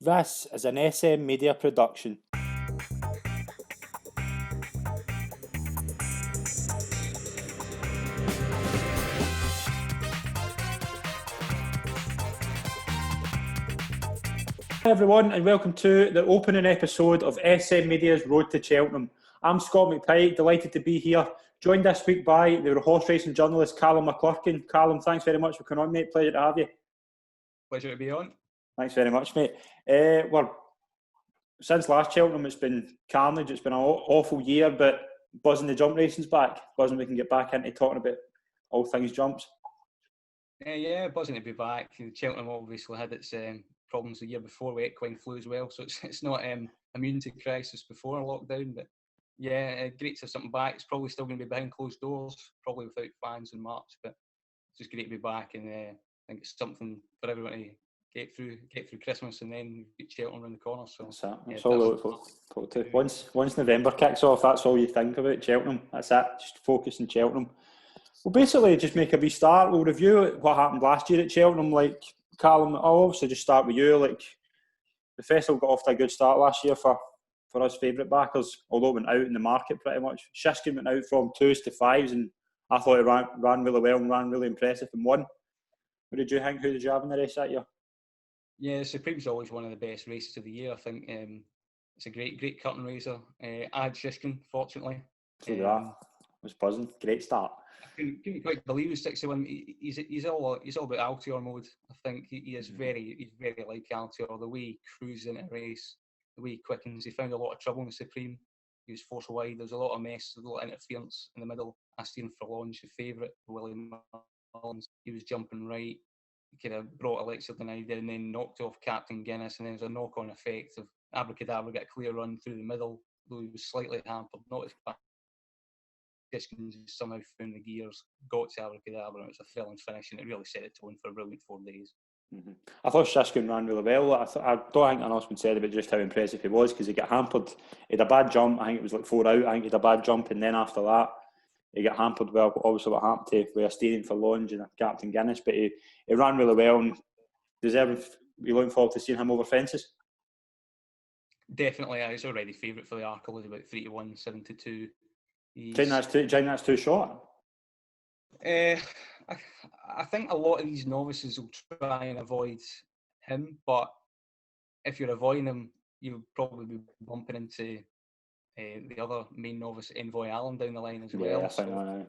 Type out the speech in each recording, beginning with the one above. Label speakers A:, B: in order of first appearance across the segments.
A: This is an SM Media production. Hi everyone, and welcome to the opening episode of SM Media's Road to Cheltenham. I'm Scott McPike, delighted to be here, joined this week by the horse racing journalist Calum McClurkin. Calum, thanks very much for coming on, mate. Pleasure to have you.
B: Pleasure to be on.
A: Thanks very much, mate. Since last Cheltenham, it's been carnage. It's been an awful year, but buzzing the jump racing's back. Buzzing we can get back into talking about all things jumps.
B: Yeah, buzzing to be back. Cheltenham obviously had its problems the year before with equine flu as well, so it's not immune to crisis before lockdown. But yeah, great to have something back. It's probably still going to be behind closed doors, probably without fans in March, but it's just great to be back. And I think it's something for everyone to get through Christmas, and then get Cheltenham around the corner. So
A: that's all I look forward to. Once November kicks off, that's all you think about, Cheltenham. That's it. Just focus on Cheltenham. We'll basically just make a wee start. We'll review what happened last year at Cheltenham. Like, Calum, I'll obviously just start with you. Like, the festival got off to a good start last year for us favourite backers, although it went out in the market pretty much. Shiskin went out from 2s to 5s, and I thought it ran really well and ran really impressive and won. What did you think? Who did you have in the race that year?
B: Yeah, Supreme's always one of the best races of the year. I think it's a great curtain raiser. I had Shiskin, fortunately.
A: I was buzzing. Great start.
B: I couldn't quite believe he was 61. He's all about Altior mode. I think he's very like Altior. The way he cruises in a race, the way he quickens. He found a lot of trouble in Supreme. He was forced wide. There was a lot of mess, a lot of interference in the middle. Asteen Forlonge, the favourite, Willie Mullins. He was jumping right. He kind of brought Alexa Denida and then knocked off Captain Guinness, and then there was a knock-on effect of Abracadabra got a clear run through the middle, though he was slightly hampered, not as fast. Shiskin somehow found the gears, got to Abracadabra, and it was a thrilling finish, and it really set the tone for a brilliant 4 days.
A: Mm-hmm. I thought Shiskin ran really well. I don't think enough has been said about just how impressive he was, because he got hampered. He had a bad jump. I think it was like 4 out. I think he had a bad jump, and then after that, he got hampered. Well, obviously what happened to with a steering for Longe and a Captain Guinness, but he ran really well and deserved. We're looking forward to seeing him over fences.
B: Definitely, he's already favourite for the Arkle. He's about 3-1, 7-2.
A: Do you think that's too short?
B: I think a lot of these novices will try and avoid him, but if you're avoiding him, you'll probably be bumping into the other main novice, Envoy Allen, down the line as well.
A: Yeah, I think so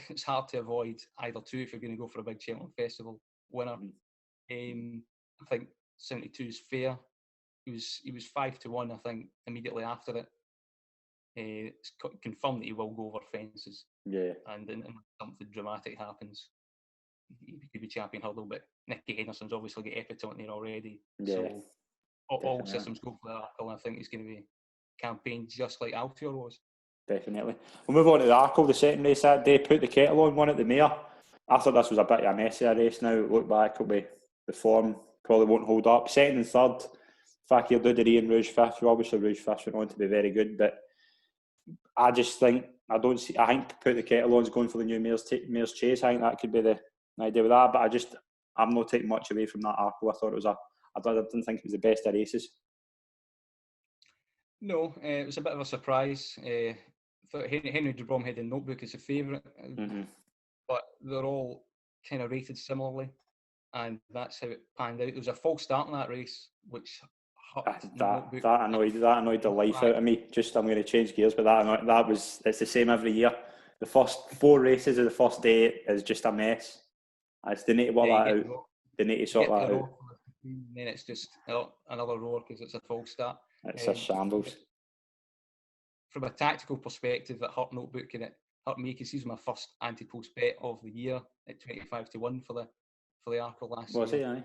B: it's hard to avoid either two if you're going to go for a big Cheltenham Festival winner. I think 72 is fair. He was 5-1, I think, immediately after it. It's confirmed that he will go over fences.
A: Yeah.
B: And then something dramatic happens, he could be champion hurdle, but Nicky Henderson's obviously got Epitone there already.
A: Yeah.
B: So all systems go for the Arkle, and I think he's going to be campaigned just like Altior was.
A: Definitely. We'll move on to the Arkle, the second race that day. Put the kettle on, won at the Mare. I thought this was a bit of a messier race now. Look back, it'll be the form probably won't hold up. Second and third, Fakir Dudery and Rouge Fifth. Obviously Rouge Fifth went on to be very good, but I just think I think Put the Kettle On's going for the new Mare's Chase. I think that could be the idea with that, but I'm not taking much away from that Arkle. I thought it was I didn't think it was the best of races.
B: No, it was a bit of a surprise. I thought Henry de Brom had a Notebook as a favourite, but they're all kind of rated similarly, and that's how it panned out. There was a false start in that race, which
A: that annoyed the life out of me. I'm going to change gears, but it's the same every year. The first 4 races of the first day is just a mess. They need to work that out. They need to sort that out.
B: And then it's just another roar because it's a false start.
A: It's a shambles.
B: From a tactical perspective, it hurt Notebook, and it hurt me because he's my first Ante Post bet of the year at 25-1 for the Arkle last year.
A: Was he? Aye.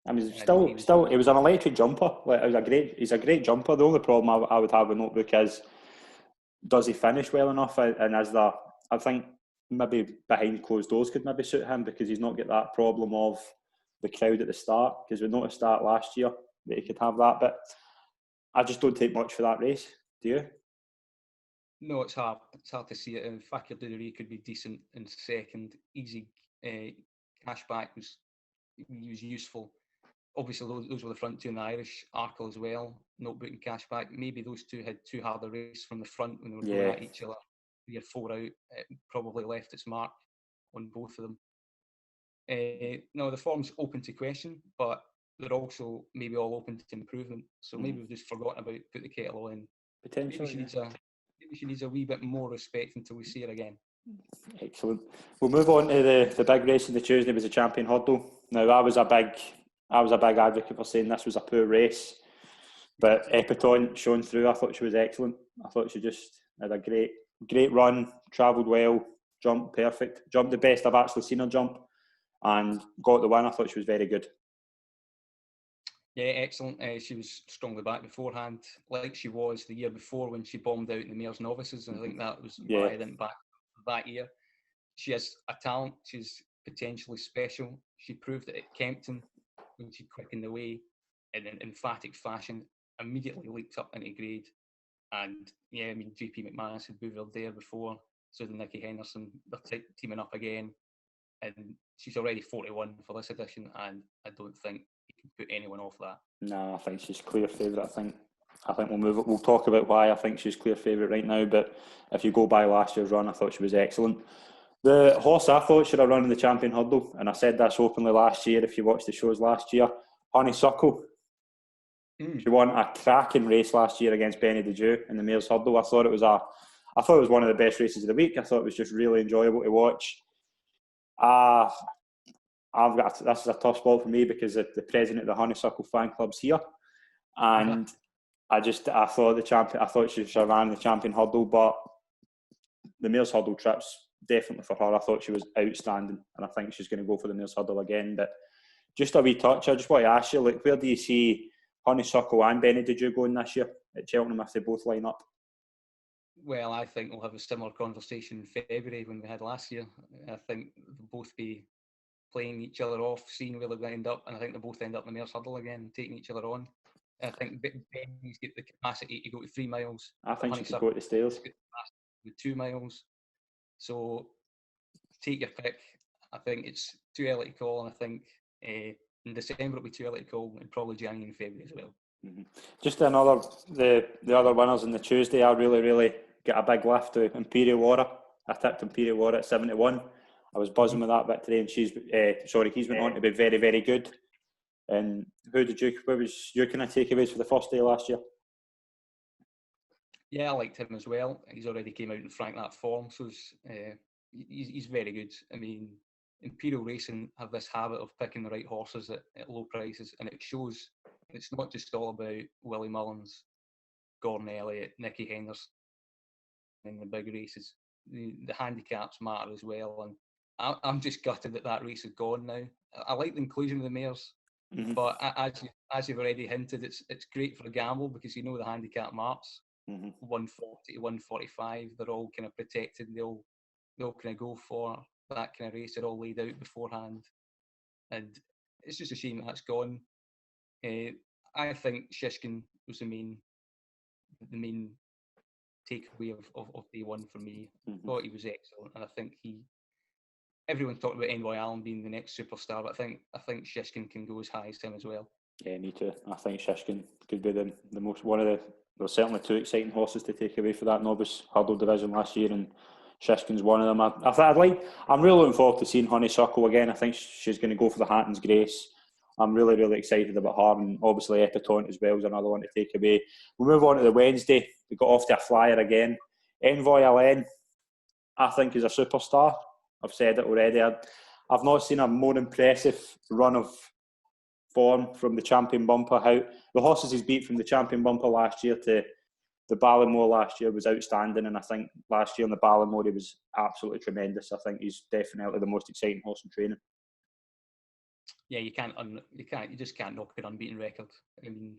A: I mean, still, it was an electric jumper. Like, he's a great jumper. The only problem I would have with Notebook is, does he finish well enough? And I think maybe behind closed doors could maybe suit him, because he's not got that problem of the crowd at the start. Because we noticed that last year that he could have that, but I just don't take much for that race. Do you?
B: No, it's hard. It's hard to see it. In fact, your Dudery could be decent in second. Easy Cashback was useful. obviously those were the front two in the Irish. Arkle as well, Notebook and Cashback. Maybe those two had too hard a race from the front when they were going at each other. 3 or 4 out, it probably left its mark on both of them. No, the form's open to question, but they're also maybe all open to improvement. So maybe we've just forgotten about Put the Kettle On.
A: Potentially.
B: Maybe she needs a wee bit more respect until we see her again.
A: Excellent. We'll move on to the big race on the Tuesday. Was the Champion Hurdle. Now I was a big advocate for saying this was a poor race, but Epatone shone through. I thought she was excellent. I thought she just had a great run, travelled well, jumped perfect, jumped the best I've actually seen her jump, and got the win. I thought she was very good.
B: Yeah, excellent. She was strongly back beforehand, like she was the year before when she bombed out in the Mares Novices, and I think that was why I didn't back that year. She has a talent. She's potentially special. She proved it at Kempton when she quickened the way in an emphatic fashion, immediately leaped up into grade. And yeah, I mean, GP McManus had boovered there before, so did Nicky Henderson. They're teaming up again, and she's already 41 for this edition, and I don't think you can put anyone off that.
A: No, I think she's clear favourite. I think we'll talk about why I think she's clear favourite right now, but if you go by last year's run, I thought she was excellent. The horse I thought should have run in the Champion Hurdle, and I said this openly last year if you watched the shows last year, Honeysuckle. She won a cracking race last year against Benny the Jew in the Mares Hurdle. I thought it was one of the best races of the week. I thought it was just really enjoyable to watch. This is a tough spot for me because the president of the Honeysuckle fan club's here, and I thought she should have ran the Champion Hurdle, but the Mares Hurdle trip's definitely for her. I thought she was outstanding, and I think she's going to go for the Mares Hurdle again. But just a wee touch, I just want to ask you, like, where do you see Honeysuckle and Benny the Jew going this year at Cheltenham if they both line up?
B: Well, I think we'll have a similar conversation in February when we had last year. I think they'll both be playing each other off, seeing where they'll end up, and I think they'll both end up in the Mares Hurdle again, taking each other on. I think Benny's got the capacity to go to 3 miles.
A: I think she could go to the stairs.
B: With 2 miles. So take your pick. I think it's too early to call, and I think in December it'll be too early to call, and probably January and February as well.
A: Just the other winners on the Tuesday, I really get a big lift to Imperial Aura. I tipped Imperial Aura at 7-1. I was buzzing with that victory, and he's went on to be very, very good. And what was your kind of takeaways for the first day last year?
B: Yeah, I liked him as well. He's already came out and franked that form, so he's very good. I mean, Imperial Racing have this habit of picking the right horses at low prices, and it shows. It's not just all about Willie Mullins, Gordon Elliott, Nicky Henderson in the big races. The handicaps matter as well, and I'm just gutted that race is gone now. I like the inclusion of the mares, but as you've already hinted, it's great for a gamble because you know the handicap marks. 140 to 145, they're all kind of protected. They all kind of go for that kind of race. They're all laid out beforehand, and it's just a shame that's gone. I think Shishkin was the main takeaway of day one for me. I thought he was excellent, and I think everyone's talking about Envoy Allen being the next superstar, but I think Shishkin can go as high as him as well. Yeah,
A: me too. I think Shishkin could be the most one of the. There's certainly 2 exciting horses to take away for that novice hurdle division last year, and Shishkin's one of them. I'm really looking forward to seeing Honeysuckle again. I think she's going to go for the Hatton's Grace. I'm really excited about her, and obviously Epatone as well is another one to take away. We'll move on to the Wednesday. We got off to a flyer again. Envoy Allen, I think, is a superstar. I've said it already. I've not seen a more impressive run of form from the Champion Bumper. How the horses he's beat from the Champion Bumper last year to the Ballymore last year was outstanding, and I think last year on the Ballymore he was absolutely tremendous. I think he's definitely the most exciting horse in training.
B: Yeah, you just can't knock an unbeaten record. I mean,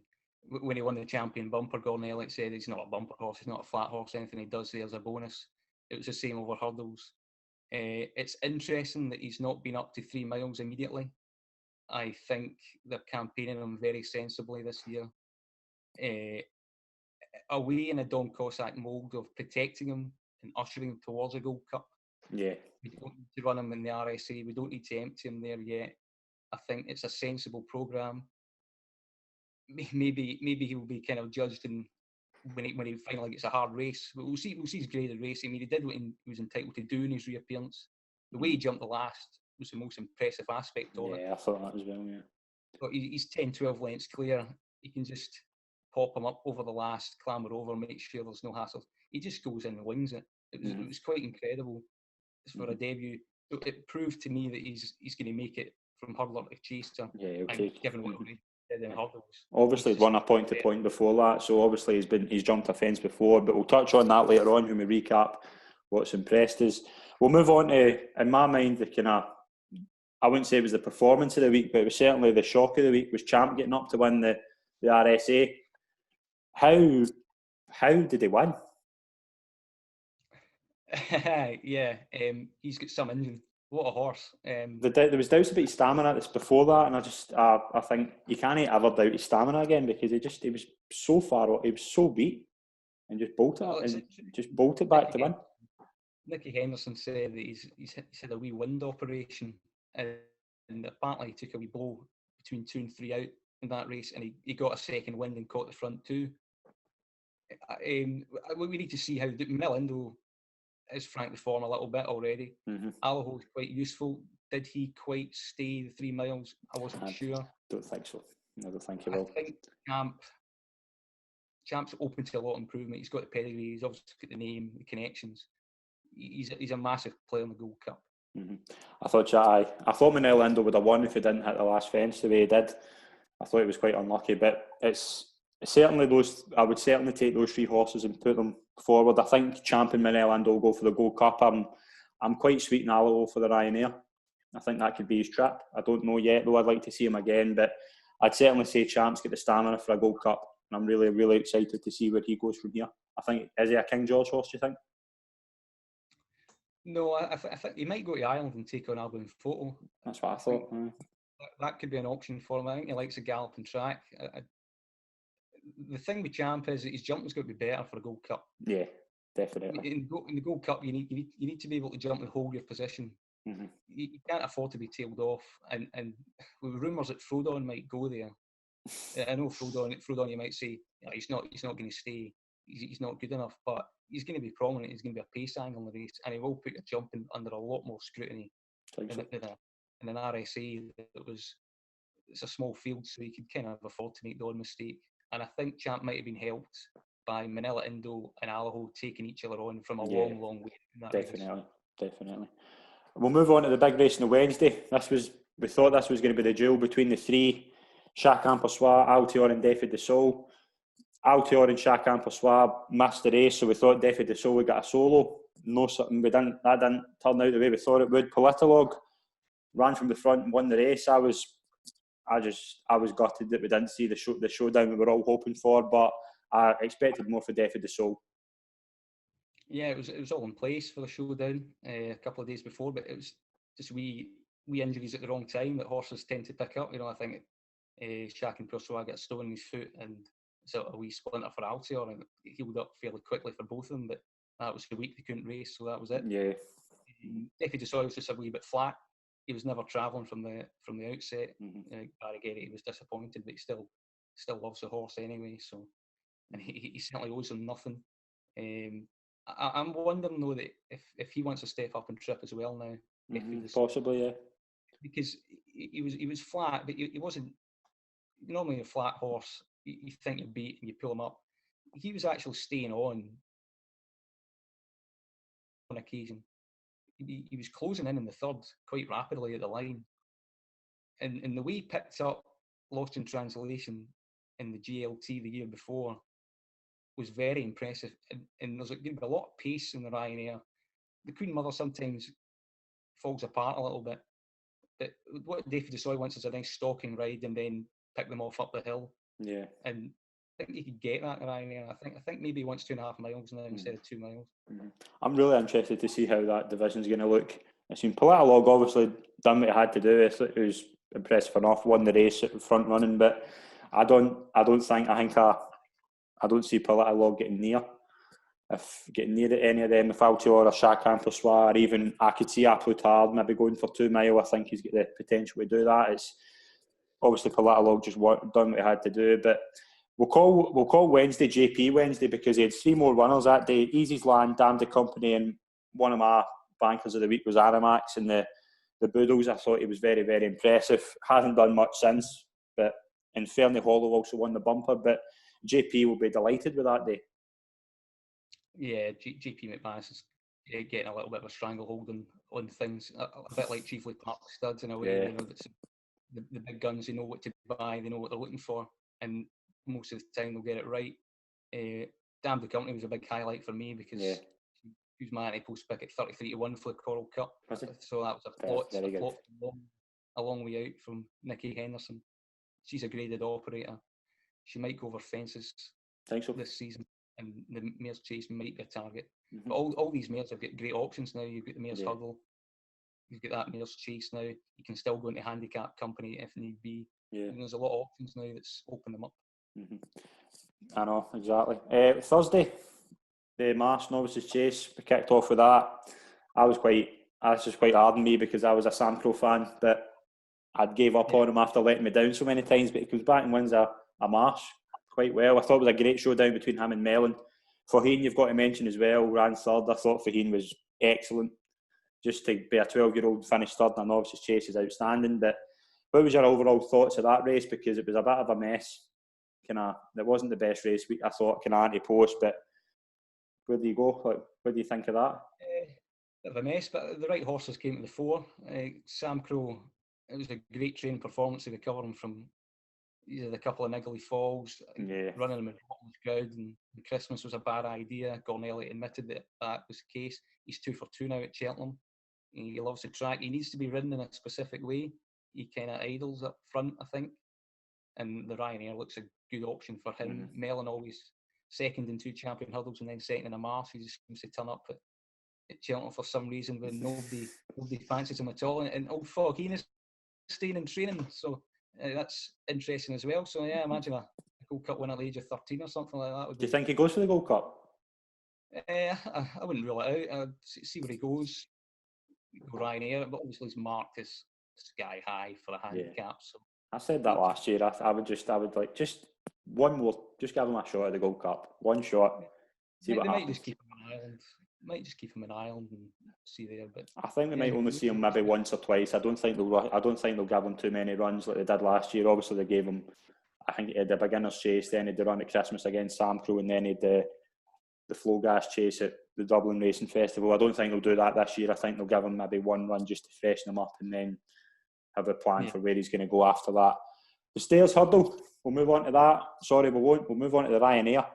B: when he won the Champion Bumper, Gordon Elliott said he's not a bumper horse, he's not a flat horse. Anything he does there's a bonus. It was the same over hurdles. It's interesting that he's not been up to 3 miles immediately. I think they're campaigning him very sensibly this year. Are we in a Don Cossack mould of protecting him and ushering him towards a Gold Cup?
A: Yeah.
B: We don't need to run him in the RSA. We don't need to empty him there yet. I think it's a sensible programme. maybe he'll be kind of judged when he finally gets a hard race. But we'll see his graded racing. I mean, he did what he was entitled to do in his reappearance. The way he jumped the last was the most impressive aspect of it.
A: Yeah, I thought that as well, yeah.
B: But he's 10, 12 lengths clear. He can just pop him up over the last, clamber over, make sure there's no hassle. He just goes in and wings it. It was quite incredible for a debut. It proved to me that he's going to make it from hurdler to chaser.
A: Yeah, okay.
B: Given what he did in hurdles.
A: Obviously, he's won a point-to-point before that, so obviously he's jumped a fence before. But we'll touch on that later on when we recap what's impressed us. We'll move on to, in my mind, the kind of, I wouldn't say it was the performance of the week, but it was certainly the shock of the week. Was Champ getting up to win the RSA? How did he win?
B: Yeah, he's got some engine. What a horse!
A: There was doubts about his stamina before that, and I think you can't ever doubt his stamina again because he was so far off, he was so beat, and just bolted back to win.
B: Nicky Henderson said that he's had a wee wind operation, and apparently he took a wee blow between 2 and 3 out in that race, and he got a second wind and caught the front two. We need to see how Melindo is frankly form a little bit already. Allaho is quite useful. Did he quite stay the 3 miles? I wasn't sure.
A: Don't think so. I don't think he will.
B: I think Champ's open to a lot of improvement. He's got the pedigree. He's obviously got the name, the connections. He's a massive player in the Gold Cup.
A: I thought Melindo would have won if he didn't hit the last fence the way he did. I thought he was quite unlucky, but it's certainly those. I would certainly take those 3 horses and put them forward. I think Champ and Melindo will go for the Gold Cup. I'm quite sweet in Allaho for the Ryanair. I think that could be his trip. I don't know yet, though. I'd like to see him again, but I'd certainly say Champ's got the stamina for a Gold Cup, and I'm really, really excited to see where he goes from here. I think, is he a King George horse, do you think?
B: No, I think he might go to Ireland and take on Albion Photo.
A: That's what I thought.
B: That could be an option for him. I think he likes a galloping track. The thing with Champ is that his jumping's got to be better for a Gold Cup.
A: Yeah, definitely.
B: In the Gold Cup, you need to be able to jump and hold your position. You can't afford to be tailed off. And with rumours that Frodon might go there, I know Frodon, you might say he's not going to stay. He's not good enough, but he's going to be prominent. He's going to be a pace angle in the race, and he will put your jumping under a lot more scrutiny in an RSA it's a small field, so he could kind of afford to make the odd mistake. And I think Champ might have been helped by Manila Indo and Allaho taking each other on from a long, long way.
A: Definitely. We'll move on to the big race on the Wednesday. We thought this was going to be the duel between the 3, Chacun Persois, Altior and Defi de Sol. Altior and Chacun Persois missed the race, so we thought Defi de Sol would get a solo. That didn't turn out the way we thought it would. Politolog ran from the front and won the race. I was gutted that we didn't see the showdown we were all hoping for, but I expected more for Defi de Sol.
B: Yeah, it was all in place for the showdown a couple of days before, but it was just wee injuries at the wrong time that horses tend to pick up. I think Chacun Persois got a stone in his foot and so a wee splinter for Altior, and it healed up fairly quickly for both of them, but that was the week they couldn't race, so that was it.
A: Yeah.
B: Defi de Sol was just a wee bit flat. He was never travelling from the outset. Barry Gerry was disappointed, but he still loves the horse anyway. So, and he certainly owes him nothing. I'm wondering though that if he wants to step up and trip as well now,
A: possibly, yeah,
B: because he was flat, but he wasn't. Normally a flat horse, you think you beat and you pull him up. He was actually staying on occasion. He was closing in the third quite rapidly at the line. And the way he picked up Lost in Translation in the GLT the year before was very impressive. And there's going to be a lot of pace in the Ryanair. The Queen Mother sometimes falls apart a little bit. But what Defi de Sol wants is a nice stalking ride and then pick them off up the hill. Yeah. And I think he could get that in Ryanair. I think maybe he wants 2.5 miles now instead of 2 miles.
A: I'm really interested to see how that division's going to look. I seen Politolog obviously done what he had to do. It was impressive enough, won the race at front running, but I don't see Politolog getting near any of them. If Altior or Chacun Persois, or even I could see A Plus Tard maybe going for 2 mile. I think he's got the potential to do that. obviously Politalog just done what he had to do. But we'll call Wednesday JP Wednesday because he had 3 more runners that day. Easy's Land, Damned the Company, and one of my bankers of the week was Aramax, and the Boodles. I thought he was very, very impressive. Hasn't done much since, but Inferno Hollow also won the bumper. But JP will be delighted with that day.
B: Yeah, JP McManus is getting a little bit of a stranglehold on things, a bit like Chiefly Park studs in a way.
A: Yeah.
B: You know, that's the big guns. They know what to buy. They know what they're looking for, and most of the time they'll get it right. Damn the Company was a big highlight for me because he was my Ante Post pick at 33-1 for the Coral Cup. So that was a plot a long way out from Nikki Henderson. She's a graded operator. She might go over fences this season, and the Mares Chase might be a target. But all these mares have got great options now. You've got the Mares Hurdle, you've got that Mares Chase now. You can still go into handicap company if need be.
A: Yeah.
B: And there's a lot of options now that's opened them up.
A: I know, exactly. Thursday, the Marsh Novices Chase, we kicked off with that. This was quite hard on me because I was a Sam Crow fan, but I'd gave up on him after letting me down so many times, but he comes back and wins a Marsh quite well. I thought it was a great showdown between him and Mellon. Faheen, you've got to mention as well, ran third. I thought Faheen was excellent. Just to be a 12-year-old finish third in a Novices Chase is outstanding. But what was your overall thoughts of that race? Because it was a bit of a mess. It wasn't the best race week, I thought, Ante Post, but where do you go? What do you think of that?
B: Bit of a mess, but the right horses came to the fore. Sam Crow, it was a great training performance to recover him from either the couple of niggly falls, running him in a crowd, and Christmas was a bad idea. Gornelli admitted that was the case. He's 2 for 2 now at Cheltenham. He loves the track. He needs to be ridden in a specific way. He kind of idles up front, I think. And the Ryanair looks a good option for him. Mellon always second in 2 champion hurdles and then second in a Marsh. He just seems to turn up at Cheltenham for some reason when nobody fancies him at all. And old Faheen is staying in training, so that's interesting as well. So yeah, imagine a Gold Cup win at the age of 13 or something like that.
A: Do you think he goes for the Gold Cup?
B: I wouldn't rule it out. See where he goes. Ryanair, but obviously his mark is sky high for a handicap. So
A: I said that last year. I would like just one more, just give him a shot at the Gold Cup. One shot. See what happens.
B: Might just keep him in Ireland and see there. But
A: I think we might only see him maybe once or twice. I don't think they'll give him too many runs like they did last year. Obviously, they gave him. I think he had the beginner's chase, then he had the run at Christmas against Sam Crow, and then he had the Flow Gas chase at the Dublin Racing Festival. I don't think they'll do that this year. I think they'll give him maybe one run just to freshen him up, and then have a plan for where he's going to go after that. The Stairs Hurdle, we'll move on to that. Sorry, we won't. We'll move on to the Ryanair.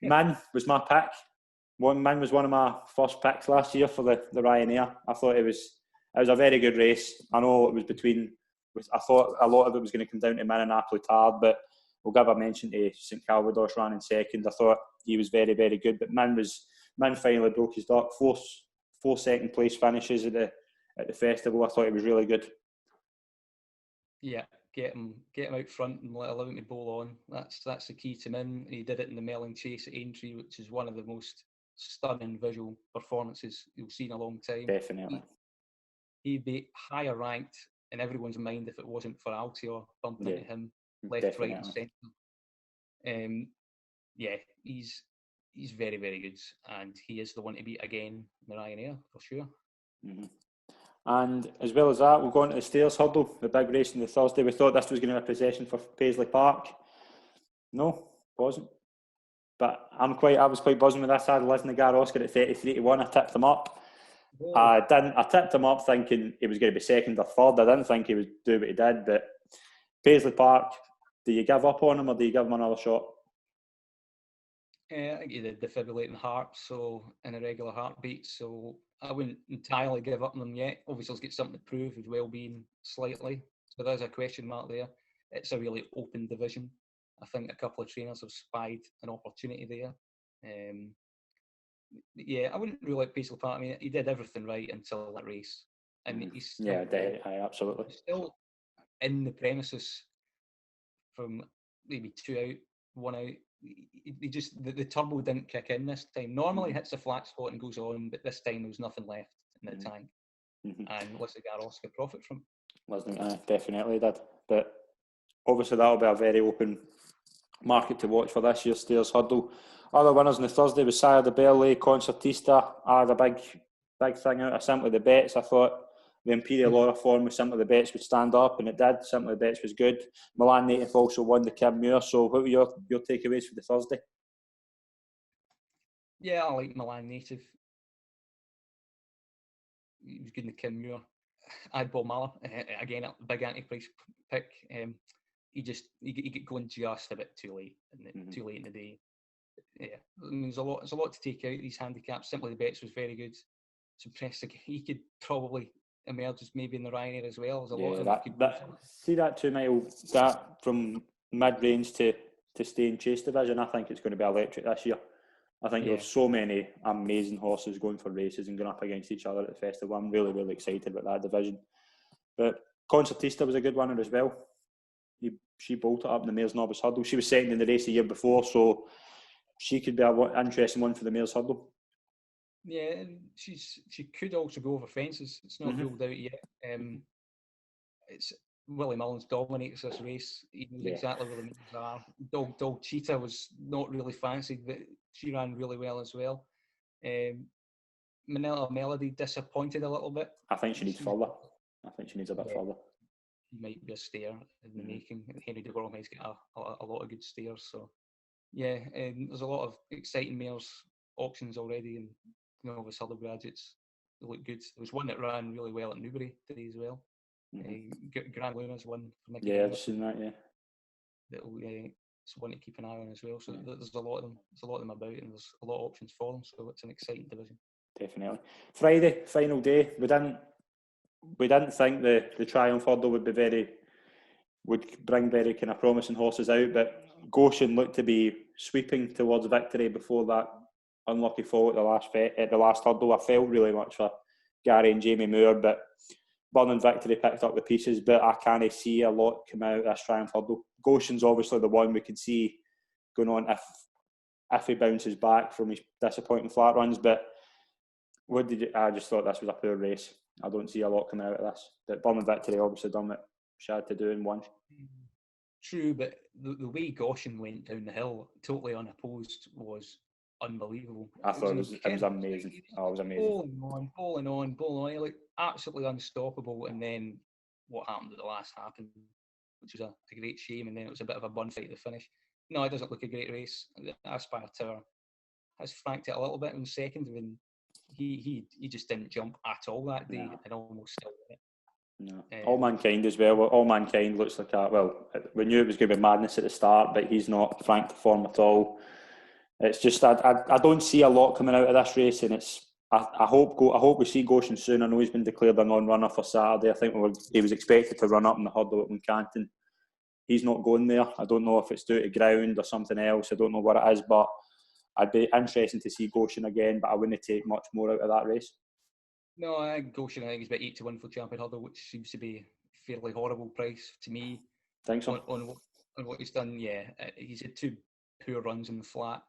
A: Min was my pick. Min was one of my first picks last year for the Ryanair. I thought it was a very good race. I know it was I thought a lot of it was going to come down to Min and Aplutard, but we'll give a mention to St Calvados ran in second. I thought he was very, very good, but Min finally broke his duck. Four second place finishes at the festival. I thought he was really good.
B: Yeah, get him out front and allow him to bowl on. That's the key to Min. He did it in the Melling Chase at Aintree, which is one of the most stunning visual performances you'll see in a long time.
A: Definitely.
B: He'd be higher ranked in everyone's mind if it wasn't for Altior bumping into him left, right and centre. He's very, very good, and he is the one to beat again in the Ryanair for sure.
A: And as well as that, we'll go on to the Stairs Hurdle, the big race on the Thursday. We thought this was going to be a possession for Paisley Park. No, wasn't. But I was quite buzzing with this. I had Lisnagar Oscar at 33-1. I tipped him up. Whoa. I tipped him up thinking he was going to be second or third. I didn't think he would do what he did. But Paisley Park, do you give up on him or do you give him another shot?
B: I think he did defibrillating heart, so an irregular heartbeat. So I wouldn't entirely give up on him yet. Obviously, he's got something to prove, his well-being slightly. So there's a question mark there. It's a really open division. I think a couple of trainers have spied an opportunity there. I wouldn't rule out Paisley Park. I mean, he did everything right until that race. And he's still,
A: absolutely.
B: Still in the premises from maybe 2 out, 1 out. He just the turbo didn't kick in this time. Normally hits a flat spot and goes on, but this time there was nothing left in the tank. And Lisnagar Oscar profit from it.
A: Definitely did. But obviously that'll be a very open market to watch for this year's Stayers Hurdle. Other winners on the Thursday was Sire de Berlay, Concertista. I had a big thing out of Simply the Bets. I thought the Imperial Aura form with Simply the Bets would stand up, and it did. Simply the Bets was good. Milan Native also won the Kim Muir. So what were your takeaways for the Thursday?
B: Yeah, I like Milan Native. He was good in the Kim Muir. I had Bob Maller, again, a big Ante Post pick. He get going just a bit too late, too late in the day. Yeah, I mean, there's a lot to take out these handicaps. Simply the Bets was very good. It's impressive. He could probably emerge as maybe in the Ryanair as well. There's a lot of them.
A: See that 2 mile, that from mid range to stay in chase division. I think it's going to be electric this year. I think there's so many amazing horses going for races and going up against each other at the festival. I'm really, really excited about that division. But Concertista was a good winner as well. She bolted up in the Mayor's Novice Hurdle. She was second in the race the year before, so she could be an interesting one for the Mayor's Hurdle.
B: Yeah, and she could also go over fences. It's not ruled out yet. It's Willie Mullins dominates this race. He knows exactly where the mares are. Dog Cheetah was not really fancied, but she ran really well as well. Manila Melody disappointed a little bit.
A: I think she needs further. I think she needs a bit further.
B: She might be a stayer in the making. Henry de Wormhead's got a lot of good stayers. So, yeah, there's a lot of exciting mares auctions already, and Novice Hurdle graduates look good. There was one that ran really well at Newbury today as well. Grand Luna's one for Mickey.
A: Yeah, I've seen that. Yeah,
B: it's one to keep an eye on as well. So there's a lot of them. There's a lot of them about, and there's a lot of options for them. So it's an exciting division.
A: Definitely. Friday, final day. We didn't think the Triumph Hurdle would bring very kind of promising horses out, but Goshen looked to be sweeping towards victory before that unlucky fall at the last hurdle. I felt really much for Gary and Jamie Moore, but Burning Victory picked up the pieces. But I can't see a lot come out of this Triumph Hurdle. Goshen's obviously the one we could see going on if he bounces back from his disappointing flat runs. But I just thought this was a poor race. I don't see a lot coming out of this. But Burning Victory obviously done what she had to do and won.
B: True, but the way Goshen went down the hill, totally unopposed, was unbelievable.
A: I thought it was amazing. Oh, it was amazing.
B: Bowling on, like absolutely unstoppable. And then what happened at the last happened, which was a great shame. And then it was a bit of a bun fight at the finish. No, it doesn't look a great race. Aspire Tower has franked it a little bit in second when he just didn't jump at all that day and almost still won it.
A: No. All Mankind as well. All Mankind looks like we knew it was going to be madness at the start, but he's not franked the form at all. It's just I don't see a lot coming out of this race, and I hope we see Goshen soon. I know he's been declared a non-runner for Saturday. I think he was expected to run up in the hurdle at Wincanton. He's not going there. I don't know if it's due to ground or something else. I don't know what it is, but I'd be interested to see Goshen again, but I wouldn't take much more out of that race.
B: No, I think Goshen, I think he's about 8 to 1 for Champion Hurdle, which seems to be a fairly horrible price to me.
A: Think so?
B: On what he's done, yeah. He's had 2 poor runs in the flat.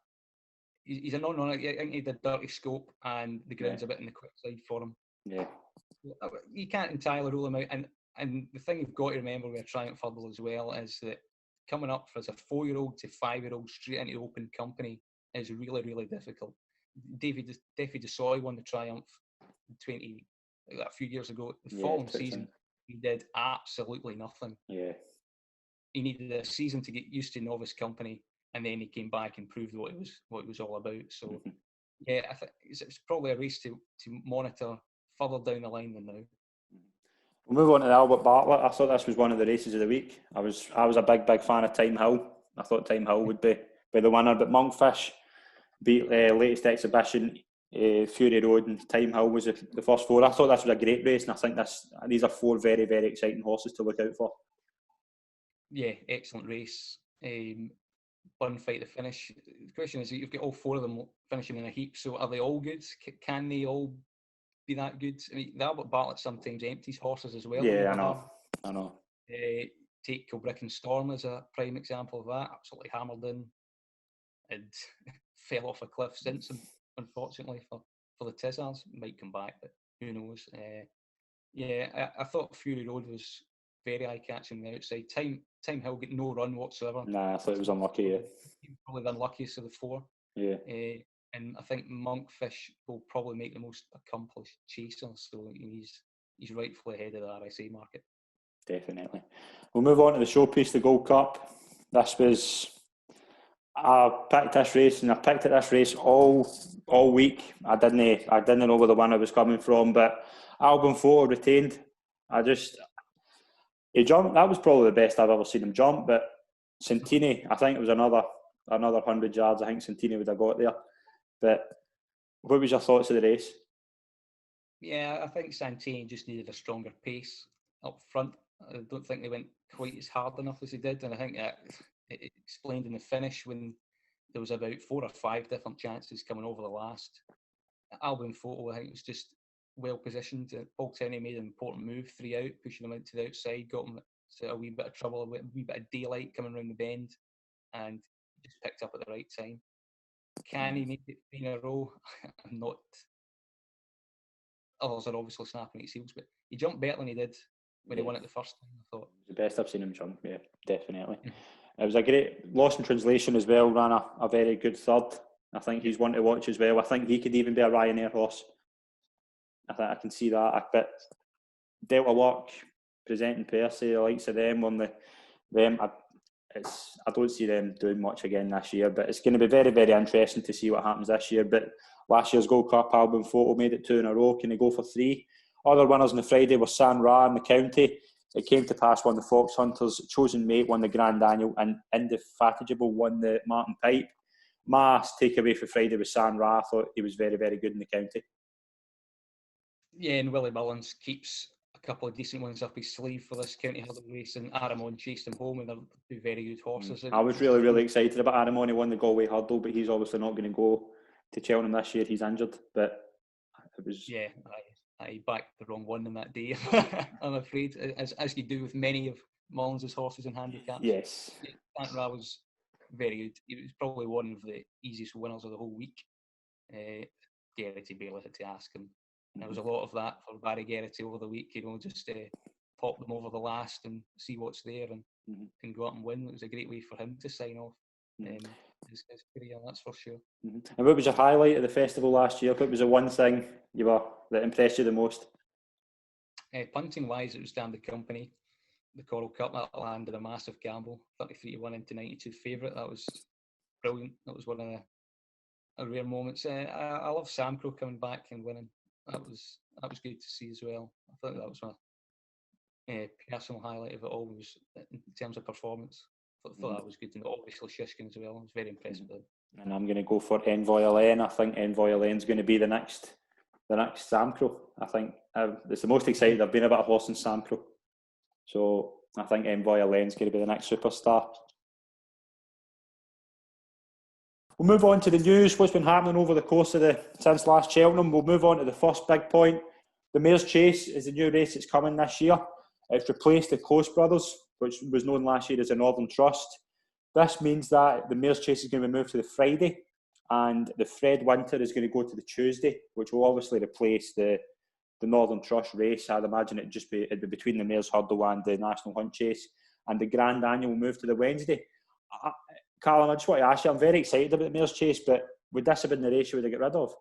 B: He's a non-runner. I think he did dirty scope, and the ground's a bit in the quick side for him.
A: Yeah.
B: You can't entirely rule him out. And the thing you've got to remember with a Triumph Hurdle as well is that coming up as a 4-year-old to 5-year-old straight into open company is really, really difficult. David Desoy won the Triumph a few years ago. The following season, he did absolutely nothing.
A: Yeah.
B: He needed a season to get used to novice company, and then he came back and proved what it was all about. So, yeah, I think it's probably a race to monitor further down the line than now.
A: We'll move on to the Albert Bartlett. I thought this was one of the races of the week. I was a big fan of Time Hill. I thought Time Hill would be the winner, but Monkfish beat latest exhibition, Fury Road, and Time Hill was the first 4. I thought this was a great race, and I think these are 4 very, very exciting horses to look out for.
B: Yeah, excellent race. Fun fight to finish. The question is, you've got all 4 of them finishing in a heap, so are they all good? Can they all be that good? I mean, the Albert Bartlett sometimes empties horses as well.
A: Yeah, I know.
B: Take Kilbrick and Storm as a prime example of that. Absolutely hammered in and fell off a cliff since, unfortunately, for the Tizzards. Might come back, but who knows? I thought Fury Road was very eye-catching on the outside. Time Time Hill got no run whatsoever.
A: Nah, I thought it was unlucky. Yeah.
B: He was probably the unluckiest of the four.
A: Yeah.
B: And I think Monkfish will probably make the most accomplished chaser, so he's rightfully ahead of the RSA market.
A: Definitely. We'll move on to the showpiece, the Gold Cup. I picked this race, and I picked at this race all week. I didn't know where the winner was coming from, but Album Photo retained. He jumped. That was probably the best I've ever seen him jump. But Santini, I think it was another 100 yards. I think Santini would have got there. But what was your thoughts of the race?
B: Yeah, I think Santini just needed a stronger pace up front. I don't think they went quite as hard enough as they did, and I think that it explained in the finish when there was about 4 or 5 different chances coming over the last. Album Photo, I think, was just well positioned. Paul Tenney made an important move 3 out, pushing him out to the outside, got him to a wee bit of trouble, a wee bit of daylight coming around the bend, and just picked up at the right time. Can he make it 3 in a row? I'm not. Others are obviously snapping at his heels, but he jumped better than he did when he won it the first time, I thought.
A: The best I've seen him jump, yeah, definitely. It was a great, lost in translation as well, ran a very good third. I think he's one to watch as well. I think he could even be a Ryanair horse. I think I can see that. But Delta Work, presenting Percy, the likes of them I don't see them doing much again this year, but it's going to be very, very interesting to see what happens this year. But last year's Gold Cup, Album Photo made it 2 in a row. Can they go for 3? Other winners on the Friday were San Ra and the County. It came to pass, won the Fox Hunters. Chosen Mate won the Grand Annual, and Indefatigable won the Martin Pipe. My takeaway for Friday was San Ra. I thought he was very, very good in the County.
B: Yeah, and Willie Mullins keeps a couple of decent ones up his sleeve for this County Hurdle race, and Aramon chased him home, and they're 2 very good horses.
A: I was really, really excited about Aramon. He won the Galway Hurdle, but he's obviously not going to go to Cheltenham this year. He's injured, but it was...
B: Yeah, I backed the wrong one on that day, I'm afraid, as you do with many of Mullins' horses and handicaps.
A: Yes.
B: Santara was very good. He was probably one of the easiest winners of the whole week. Geraghty barely had to ask him. And there was a lot of that for Barry Geraghty over the week, just pop them over the last and see what's there and go up and win. It was a great way for him to sign off his career, that's for sure.
A: And what was your highlight of the festival last year? What was the one thing that impressed you the most?
B: Punting wise, it was Damn the Company. The Coral Cup, that landed a massive gamble, 33-1 into 92 favourite. That was brilliant. That was one of the rare moments. I love Samcro coming back and winning. That was good to see as well. I thought that was my personal highlight of it all, was in terms of performance. I thought that was good, and obviously Shishkin as well. I was very impressed with him. And
A: I'm going to go for Envoy Alen. I think Envoy Alen's going to be the next Samcro. I think it's the most excited I've been about a horse in Samcro. So I think Envoy Alen's going to be the next superstar. We'll move on to the news, what's been happening over the course of since last Cheltenham. We'll move on to the first big point. The Mares' Chase is the new race that's coming this year. It's replaced the Close Brothers, which was known last year as the Northern Trust. This means that the Mares' Chase is going to be moved to the Friday, and the Fred Winter is going to go to the Tuesday, which will obviously replace the Northern Trust race. I'd imagine it'd be between the Mares' Hurdle and the National Hunt Chase, and the Grand Annual will move to the Wednesday. Calum, I just want to ask you, I'm very excited about the Mares' Chase, but would this have been the race you would have got rid of?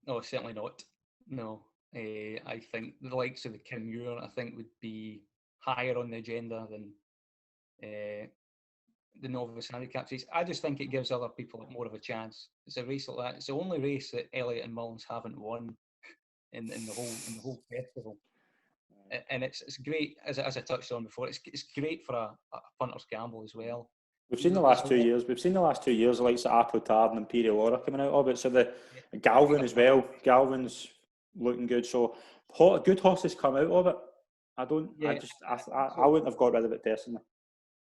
B: No, certainly not. No. I think the likes of the Kim Muir, I think, would be higher on the agenda than the Novice Handicap Chase. I just think it gives other people more of a chance. It's a race like that. It's the only race that Elliott and Mullins haven't won in the whole festival. And it's great, as I touched on before, it's great for a punter's gamble as well.
A: We've seen the last 2 years. We've seen the last 2 years, the likes of Apotard and Imperial Aura coming out of it. So the Galvin as well. Galvin's looking good. So good horses come out of it. I wouldn't have got rid of it personally.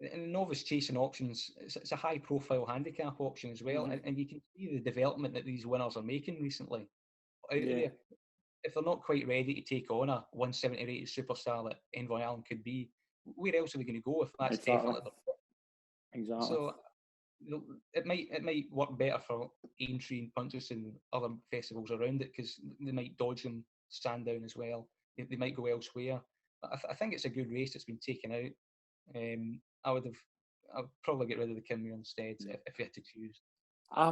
B: And Novice Chasing Options, it's a high-profile handicap option as well, and you can see the development that these winners are making recently. If they're not quite ready to take on a 170 rated superstar that Envoy Allen could be, where else are they going to go if that's definitely their pick?
A: Exactly.
B: So it might work better for Aintree and Punches and other festivals around it, because they might dodge them Sandown as well. They might go elsewhere. But I think it's a good race that's been taken out. I would probably get rid of the Kinmure instead if you had to choose.
A: I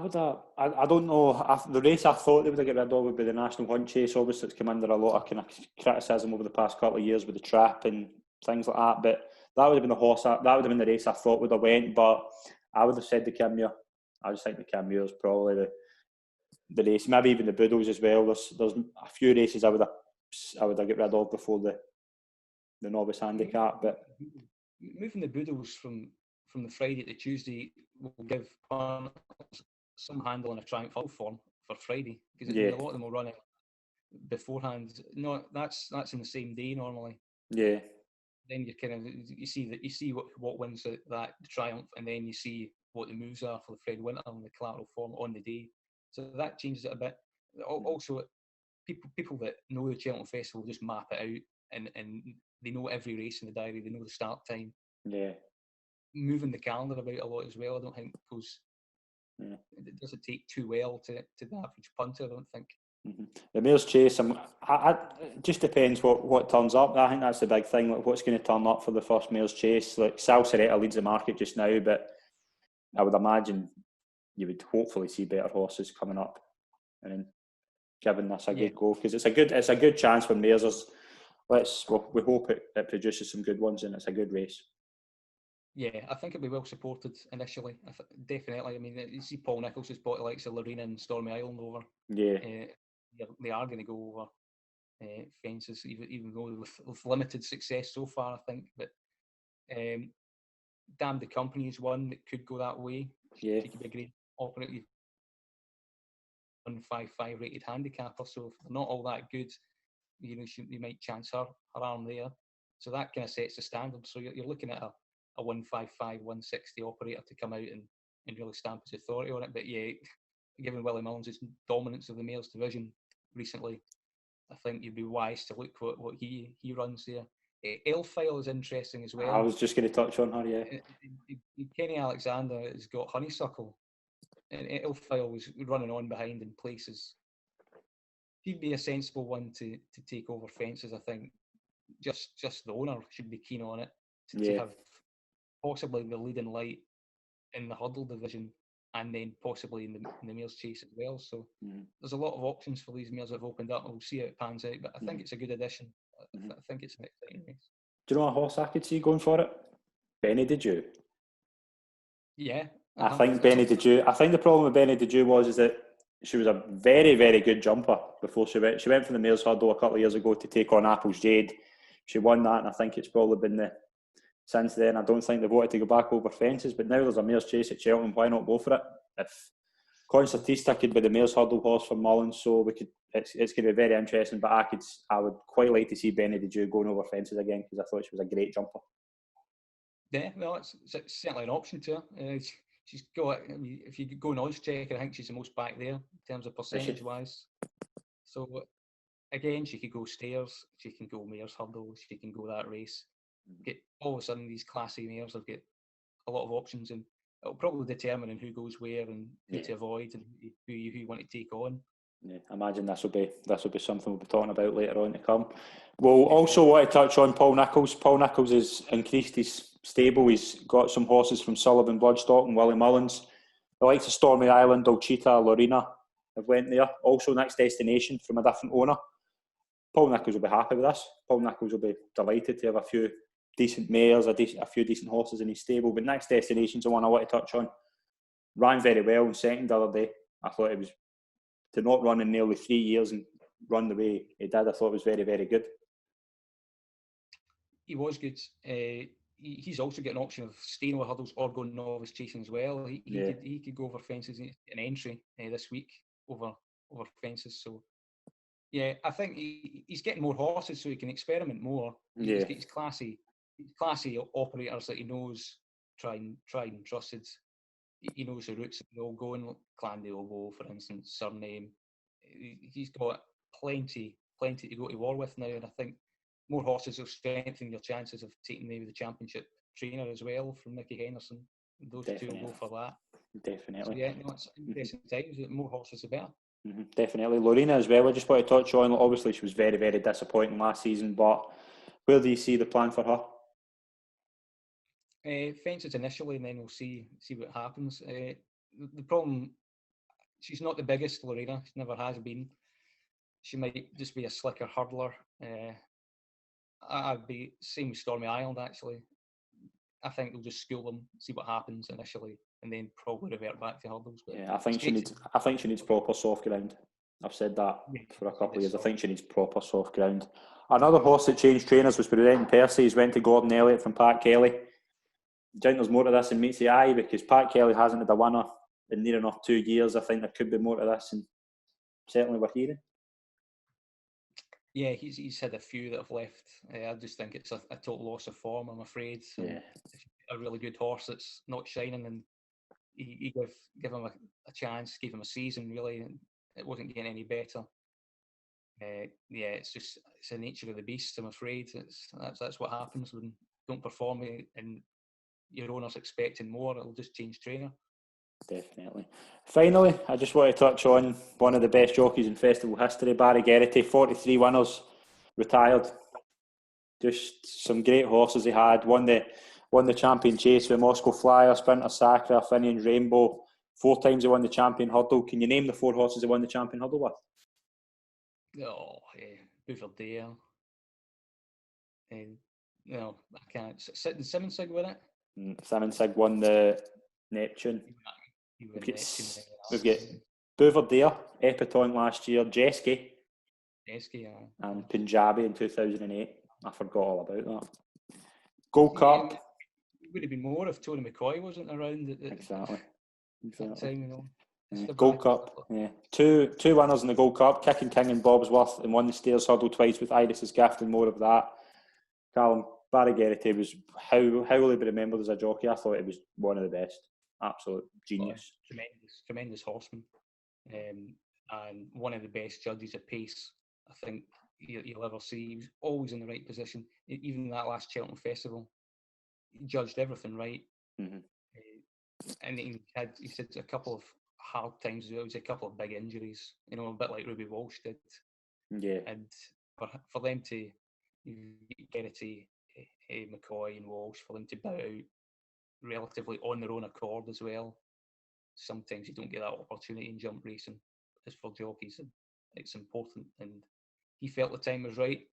A: don't know. The race I thought they would have got rid of would be the National Hunt Chase. Obviously, it's come under a lot of kind of criticism over the past couple of years with the trap and things like that. But that would have been the horse. That would have been the race I thought would have went. But I would have said the Kinmure. I just think the Kinmure is probably the race. Maybe even the Boodles as well. There's a few races I would have got rid of before the novice handicap. But
B: moving the Boodles from the Friday to Tuesday will give some handle in a Triumph form for Friday, because a lot of them will run it beforehand. No, that's in the same day normally.
A: Yeah.
B: Then you see what wins that Triumph, and then you see what the moves are for the Fred Winter and the collateral form on the day. So that changes it a bit. Also, people that know the Cheltenham Festival just map it out, and they know every race in the diary. They know the start time.
A: Yeah.
B: Moving the calendar about a lot as well, I don't think it doesn't take too well to the average punter, I don't think.
A: Mm-hmm. The Mayor's Chase, it just depends what turns up. I think that's the big thing. Like, what's going to turn up for the first Mayor's Chase? Like, Salsaretta leads the market just now, but I would imagine you would hopefully see better horses coming up, and then giving this a good go, because it's a good chance for Mares. We hope it produces some good ones, and it's a good race. Yeah,
B: I think it'll be well supported initially. Definitely. I mean, you see Paul Nicholls has bought the likes of Lorena and Stormy Island over.
A: Yeah.
B: They are going to go over fences, even though with limited success so far, I think. But Damn the Company is one that could go that way.
A: Yeah.
B: She could be a great operator. 155 rated handicapper, so if they're not all that good, you might chance her arm there. So that kind of sets the standard. So you're looking at a 155, 160 operator to come out and really stamp his authority on it. But yeah, given Willie Mullins' dominance of the males division recently, I think you'd be wise to look what he runs there. Elfile is interesting as well.
A: I was just going to touch on her, yeah.
B: Kenny Alexander has got Honeysuckle, and Elfile was running on behind in places. He'd be a sensible one to take over fences, I think. Just the owner should be keen on it to have possibly the leading light in the hurdle division, and then possibly in the Mares Chase as well. So there's a lot of options for these mares that have opened up. We'll see how it pans out, but I think it's a good addition. I think it's an exciting race.
A: Do you know a horse I could see going for it? Benny Deju.
B: Yeah.
A: I think Benny Deju. I think the problem with Benny Deju is that she was a very, very good jumper before she went. She went for the Mares Hurdle a couple of years ago to take on Apple's Jade. She won that, and I think it's probably been since then. I don't think they've wanted to go back over fences, but now there's a Mares Chase at Cheltenham. Why not go for it? If Concertista could be the Mares Hurdle horse for Mullins, so we could. It's going to be very interesting. But I would quite like to see Benny Deju going over fences again, because I thought she was a great jumper.
B: Yeah, well, it's certainly an option to her. She's got. I mean, if you go noise check, I think she's the most back there in terms of percentage wise. So again, she could go stairs, she can go Mares Hurdle, she can go that race. Get all of a sudden these classy mares have got a lot of options, and it'll probably determine who goes where and who to avoid and who you want to take on. Yeah,
A: I imagine this will be something we'll be talking about later on to come. We'll also want to touch on Paul Nicholls. Paul Nicholls has increased his stable. He's got some horses from Sullivan Bloodstock and Willie Mullins. The likes of Stormy Island, Dolcita, Lorena have went there. Also Next Destination from a different owner. Paul Nicholls will be happy with this. Paul Nicholls will be delighted to have a few decent mares, a few decent horses in his stable. But Next Destination's the one I want to touch on. Ran very well in second the other day. I thought it was, to not run in nearly 3 years and run the way he did, I thought it was very, very good.
B: He was good. He's also got an option of staying with hurdles or going novice chasing as well. He could go over fences in entry this week over fences. So yeah, I think he's getting more horses so he can experiment more. He's classy operators that he knows, tried and trusted. He knows the routes that they're all going. Clandy Oboe, for instance, Surname. He's got plenty to go to war with now, and I think more horses will strengthen your chances of taking maybe the championship trainer as well from Mickey Henderson. Those two will go for that.
A: Definitely.
B: So yeah, it's interesting times. The more horses, the better.
A: Definitely. Lorena as well, I just want to touch on. Obviously, she was very, very disappointing last season, but where do you see the plan for her?
B: Fences initially, and then we'll see what happens. The problem, she's not the biggest, Lorena. She never has been. She might just be a slicker hurdler. I'd be same with Stormy Island actually. I think they'll just school them, see what happens initially, and then probably revert back to hurdles. But
A: yeah, I think she needs proper soft ground. I've said that for a couple of years. I think she needs proper soft ground. Another horse that changed trainers was Brendan Percy. He's went to Gordon Elliott from Pat Kelly. Do you think there's more to this than meets the eye? Because Pat Kelly hasn't had a winner in near enough 2 years. I think there could be more to this, and certainly we're hearing.
B: Yeah, he's had a few that have left. I just think it's a total loss of form, I'm afraid.
A: Yeah.
B: A really good horse that's not shining, and he give him a chance, gave him a season, really, and it wasn't getting any better. Yeah, it's the nature of the beast, I'm afraid. That's what happens when you don't perform and your owner's expecting more. It'll just change trainer.
A: Definitely. Finally, I just want to touch on one of the best jockeys in festival history, Barry Geraghty, 43 winners, retired. Just some great horses he had. Won the champion chase with Moscow Flyer, Sprinter Sacra, Finian's Rainbow. 4 times he won the champion hurdle. Can you name the 4 horses he won the champion hurdle with?
B: Oh, Bouverdale. No, I can't. Simon Sig with it?
A: Simon Sig won the Neptune. We've got Bouverdale, Epatone last year, Jeske, and Punjabi in 2008. I forgot all about that. Gold Cup.
B: It would have been more if Tony McCoy wasn't around at
A: exactly.
B: that time, you know.
A: Gold Cup, yeah. Two winners in the Gold Cup, Kicking King and Bobsworth, and won the Stairs Hurdle twice with Iris's Gift and more of that. Calum, Barry Geraghty was, how will he be remembered as a jockey? I thought he was one of the best. Absolute genius.
B: Tremendous horseman. And one of the best judges of pace, I think you'll ever see. He was always in the right position. Even that last Cheltenham Festival, he judged everything right.
A: Mm-hmm.
B: And he's had a couple of hard times. There was a couple of big injuries, you know, a bit like Ruby Walsh did.
A: Yeah.
B: And for them to get it to McCoy and Walsh, for them to bow out relatively on their own accord as well. Sometimes you don't get that opportunity in jump racing. As for jockeys, it's important, and he felt the time was right.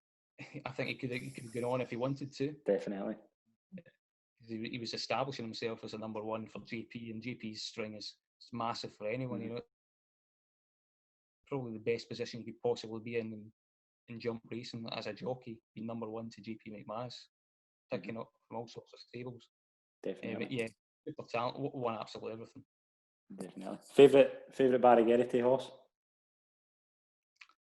B: I think he could have gone on if he wanted to.
A: Definitely.
B: He was establishing himself as a number one for GP, and GP's string is massive for anyone. You know, probably the best position you could possibly be in jump racing as a jockey, being number one to GP McMahon, picking up from all sorts of stables.
A: Definitely.
B: But yeah, super talent, won absolutely everything.
A: Definitely. Favourite Barry Geraghty horse?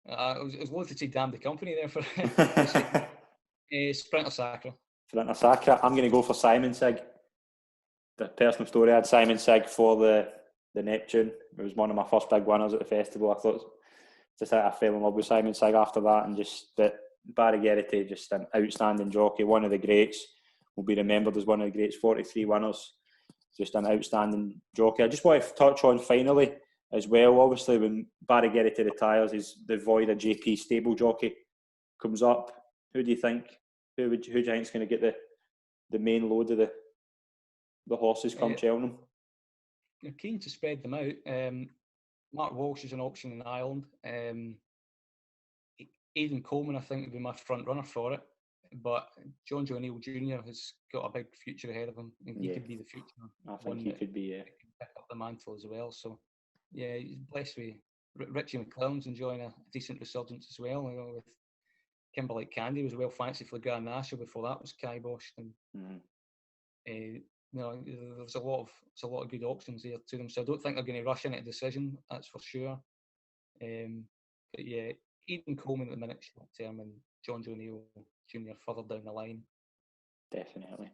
B: I was loath to say Damn the Company there for Sprinter Sacra.
A: Sprinter Sacra. I'm going to go for Simon Sig. The personal story, I had Simon Sig for the Neptune. It was one of my first big winners at the festival. I thought just I fell in love with Simon Sig after that, and just that Barry Geraghty, just an outstanding jockey, one of the greats, will be remembered as one of the greats. 43 winners, just an outstanding jockey. I just want to touch on finally as well. Obviously, when Barry Geraghty retires, is the void of JP stable jockey comes up. Who do you think? Who do you think is going to get the main load of the horses come Cheltenham?
B: You're keen to spread them out. Mark Walsh is an option in Ireland. Aidan Coleman, I think, would be my front runner for it. But John Joe O'Neill Jr. has got a big future ahead of him. And he could be the future.
A: I think he could be.
B: Pick up the mantle as well. So, yeah, he's blessed with Richie McClellan's enjoying a decent resurgence as well. You know, with Kimberley Candy was well fancied for the Grand National before that was kiboshed. And there's a lot of good options there to them. So I don't think they're going to rush into a decision. That's for sure. But yeah, Aidan Coleman at the minute short term, and John Joe O'Neill Jr. further down the line.
A: Definitely.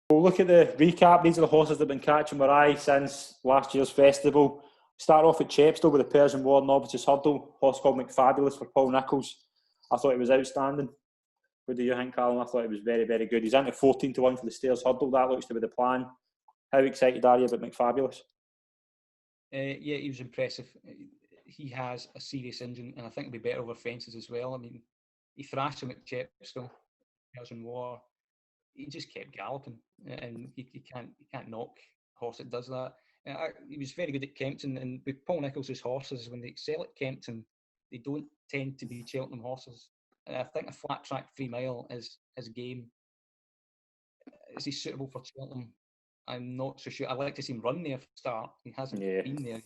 A: We'll look at the recap. These are the horses that have been catching my eye since last year's festival. Start off at Chepstow with the Persian War Novices Hurdle. Horse called McFabulous for Paul Nicholls. I thought it was outstanding. What do you think, Calum? I thought it was very, very good. He's into 14-1 for the Stairs Hurdle. That looks to be the plan. How excited are you about McFabulous?
B: Yeah, he was impressive. He has a serious engine, and I think he'll be better over fences as well. I mean, he thrashed him at Chepstow, in War. He just kept galloping, and you can't knock a horse that does that. He was very good at Kempton, and with Paul Nicholls' horses, when they excel at Kempton, they don't tend to be Cheltenham horses. And I think a flat track 3 mile is his game. Is he suitable for Cheltenham? I'm not so sure. I'd like to see him run there for start. He hasn't been there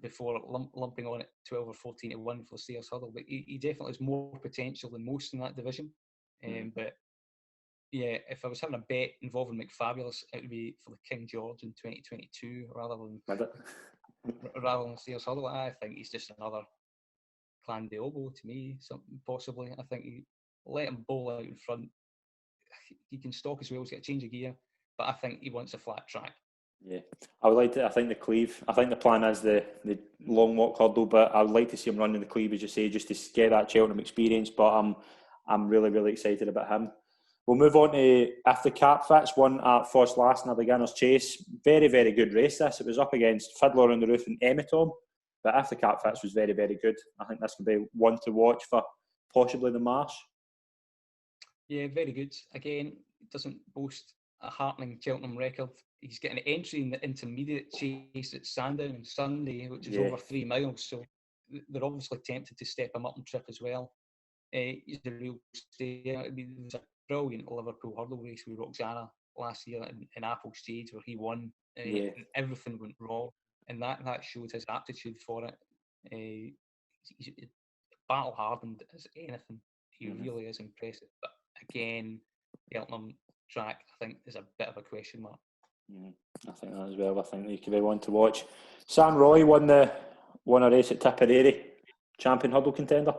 B: before, lumping on at 12 or 14 to 1 for Sayers Huddle, but he definitely has more potential than most in that division. But yeah, if I was having a bet involving McFabulous, it would be for the King George in 2022 rather than Sayers Huddle. I think he's just another Clan Diobo to me, something possibly. I think you let him bowl out in front. He can stalk as well, he's got a change of gear, but I think he wants a flat track. Yeah,
A: I would like to. I think the Cleve. I think the plan is the long walk hurdle, but I would like to see him running the Cleve, as you say, just to get that Cheltenham experience. But I'm really excited about him. We'll move on to If the Cap Fits, one at Foss Last in a beginner's chase. Very good race this. It was up against Fiddler on the Roof and Emitom, but If the Cap Fits was very good. I think this could be one to watch for possibly the Marsh.
B: Yeah, very good. Again, it doesn't boast a heartening Cheltenham record. He's getting an entry in the intermediate chase at Sandown on Sunday, which is over 3 miles. So they're obviously tempted to step him up and trip as well. He's a real stayer. I mean, there was a brilliant Liverpool hurdle race with Roxana last year in Apple's Shades where he won. And everything went wrong, and that showed his aptitude for it. He's battle hardened as anything. He really is impressive. But again, Cheltenham track, I think, is a bit of a question mark.
A: I think that as well. I think he could be one to watch. Sam Roy won a race at Tipperary, champion hurdle contender.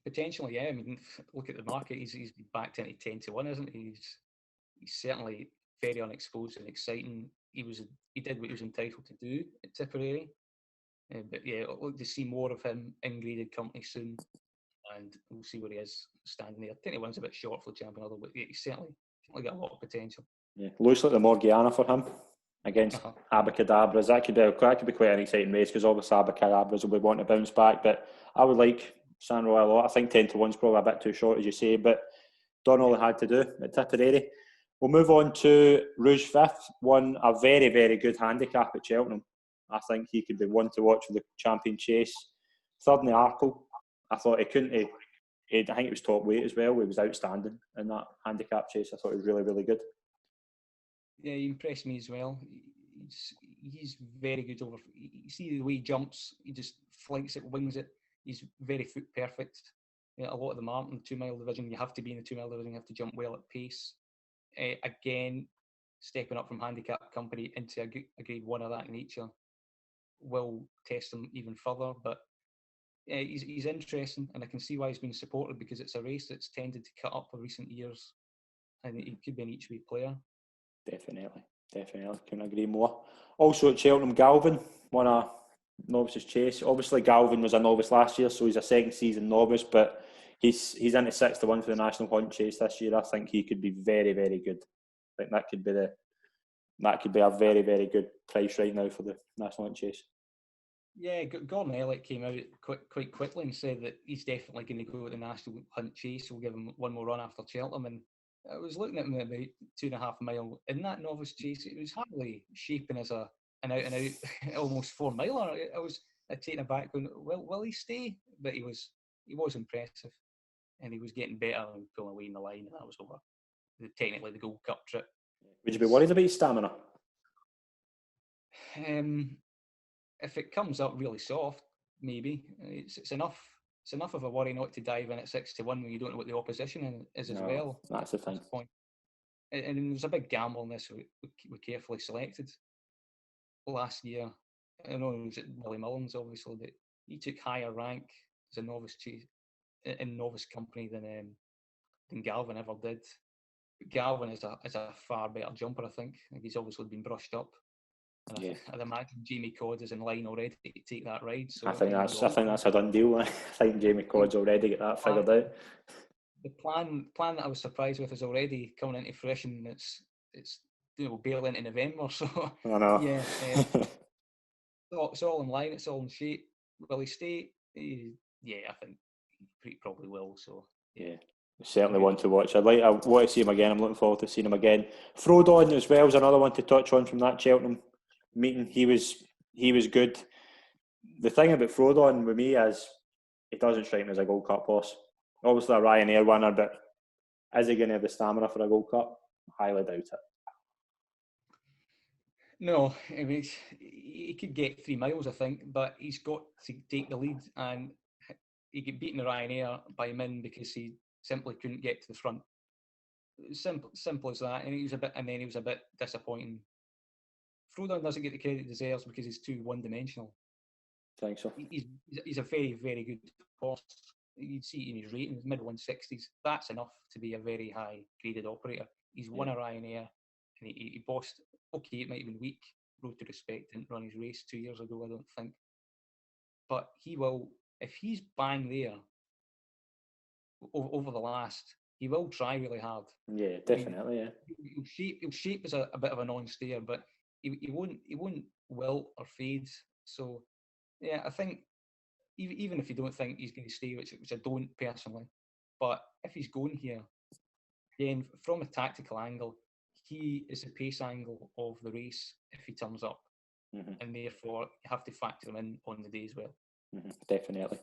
B: Potentially, yeah. I mean, look at the market. He's backed into 10 to 1, isn't he? He's certainly very unexposed and exciting. He did what he was entitled to do at Tipperary. But yeah, I'd like to see more of him in graded company soon, and we'll see where he is standing there. 21's a bit short for the champion hurdle, but he's certainly got a lot of potential. Yeah,
A: looks like the Morgiana for him against Abacadabras. That could be quite an exciting race because obviously Abacadabras will be wanting to bounce back. But I would like San Roy a lot. I think 10 to 1's probably a bit too short, as you say, but done all he had to do at Tipperary. We'll move on to Rouge Fifth. Won a very good handicap at Cheltenham. I think he could be one to watch for the champion chase. Third in the Arkle. I thought I think it was top weight as well. He was outstanding in that handicap chase. I thought he was really good.
B: Yeah, he impressed me as well. He's very good over. You see the way he jumps, he just flanks it, wings it. He's very foot perfect. Yeah, a lot of them aren't in the 2 mile division. You have to be in the 2 mile division. You have to jump well at pace. Again, stepping up from handicap company into a grade 1 of that nature will test him even further. But he's interesting, and I can see why he's been supported because it's a race that's tended to cut up for recent years, and he could be an each-way player.
A: Definitely. Couldn't agree more. Also at Cheltenham, Galvin won a novice's chase. Obviously, Galvin was a novice last year, so he's a second season novice, but he's into 6 to 1 for the National Hunt chase this year. I think he could be very good. I think that could be a very good price right now for the National Hunt chase.
B: Yeah, Gordon Elliott came out quite quickly and said that he's definitely going to go to the National Hunt chase. We'll give him one more run after Cheltenham. And I was looking at him about 2.5 mile in that novice chase. It was hardly shaping as an out almost 4 miler. I was taken aback going, well, will he stay? But he was impressive, and he was getting better and pulling away in the line, and that was over. Technically, the Gold Cup trip.
A: Would you be worried about his stamina?
B: If it comes up really soft, maybe it's enough. It's enough of a worry not to dive in at 6 to 1 when you don't know what the opposition is as well.
A: That's the thing.
B: Point. And there's a big gamble in this. We carefully selected last year. I know it was at Willie Mullins, obviously, but he took higher rank as a novice in novice company than Galvin ever did. But Galvin is a far better jumper, I think. He's obviously been brushed up. And I'd imagine Jamie Codd is in line already to take that ride. So
A: I think that's a done deal. I think Jamie Codd's already got that figured out.
B: The plan that I was surprised with is already coming into fruition. It's barely into November, so
A: I know.
B: Yeah, it's all in line. It's all in shape. Will he stay? Yeah, I think probably will. So
A: yeah, certainly one to watch. I want to see him again. I'm looking forward to seeing him again. Frodon as well is another one to touch on from that Cheltenham meeting. He was good. The thing about Frodon with me is he doesn't strike me as a Gold Cup horse. Obviously a Ryanair winner, but is he going to have the stamina for a Gold Cup? Highly doubt it.
B: No, I mean, he could get 3 miles, I think, but he's got to take the lead, and he get beaten the Ryanair by Min because he simply couldn't get to the front. Simple as that. And he was a bit disappointing. Frodon doesn't get the credit he deserves because he's too one-dimensional.
A: I think so.
B: He's a very, very good horse. You'd see it in his ratings, mid-160s. That's enough to be a very high-graded operator. He's won a Ryanair, and he bossed. Okay, it might have been weak. Road to Respect didn't run his race 2 years ago, I don't think. But he will, if he's bang there over the last, he will try really hard.
A: Yeah, definitely. I mean,
B: He'll shape as a bit of a non-stayer, but he won't wilt or fade. So yeah, I think even if you don't think he's going to stay, which I don't personally, but if he's going here, again from a tactical angle, he is the pace angle of the race if he turns up, and therefore you have to factor him in on the day as well.
A: Definitely.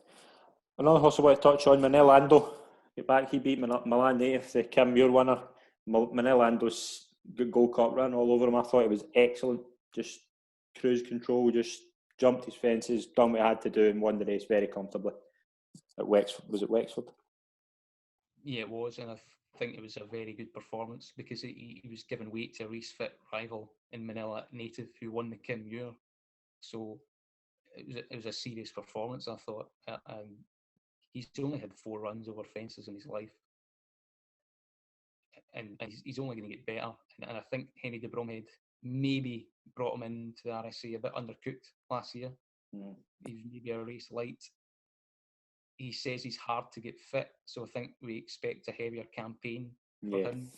A: Another horse I want to touch on, Manel Ando. Get back, he beat Milan Native, the Kim Muir winner. Manel Ando's good Gold Cup run all over him. I thought it was excellent. Just cruise control, just jumped his fences, done what he had to do, and won the race very comfortably. At Wexford, was it Wexford?
B: Yeah, it was, and I think it was a very good performance because he was given weight to a race-fit rival in Manila Native who won the Kim Muir. So it was a serious performance, I thought. He's only had 4 runs over fences in his life, and he's only going to get better. And I think Henry de Bromhead maybe brought him into the RSA a bit undercooked last year. He was maybe a race light. He says he's hard to get fit, so I think we expect a heavier campaign for him.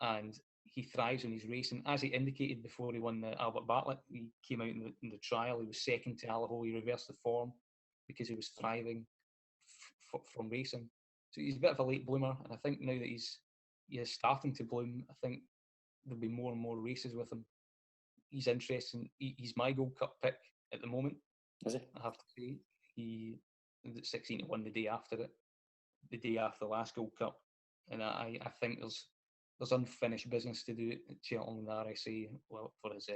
B: And he thrives in his racing. As he indicated before he won the Albert Bartlett, he came out in the trial, he was second to Allaho, he reversed the form because he was thriving from racing. So he's a bit of a late bloomer, and I think now that he's starting to bloom, I think there'll be more and more races with him. He's interesting. He's my Gold Cup pick at the moment.
A: Is he?
B: I have to say. He 16 to 1 the day after the last Gold Cup, and I think there's unfinished business to do at Cheltenham and the RSA. Well, for his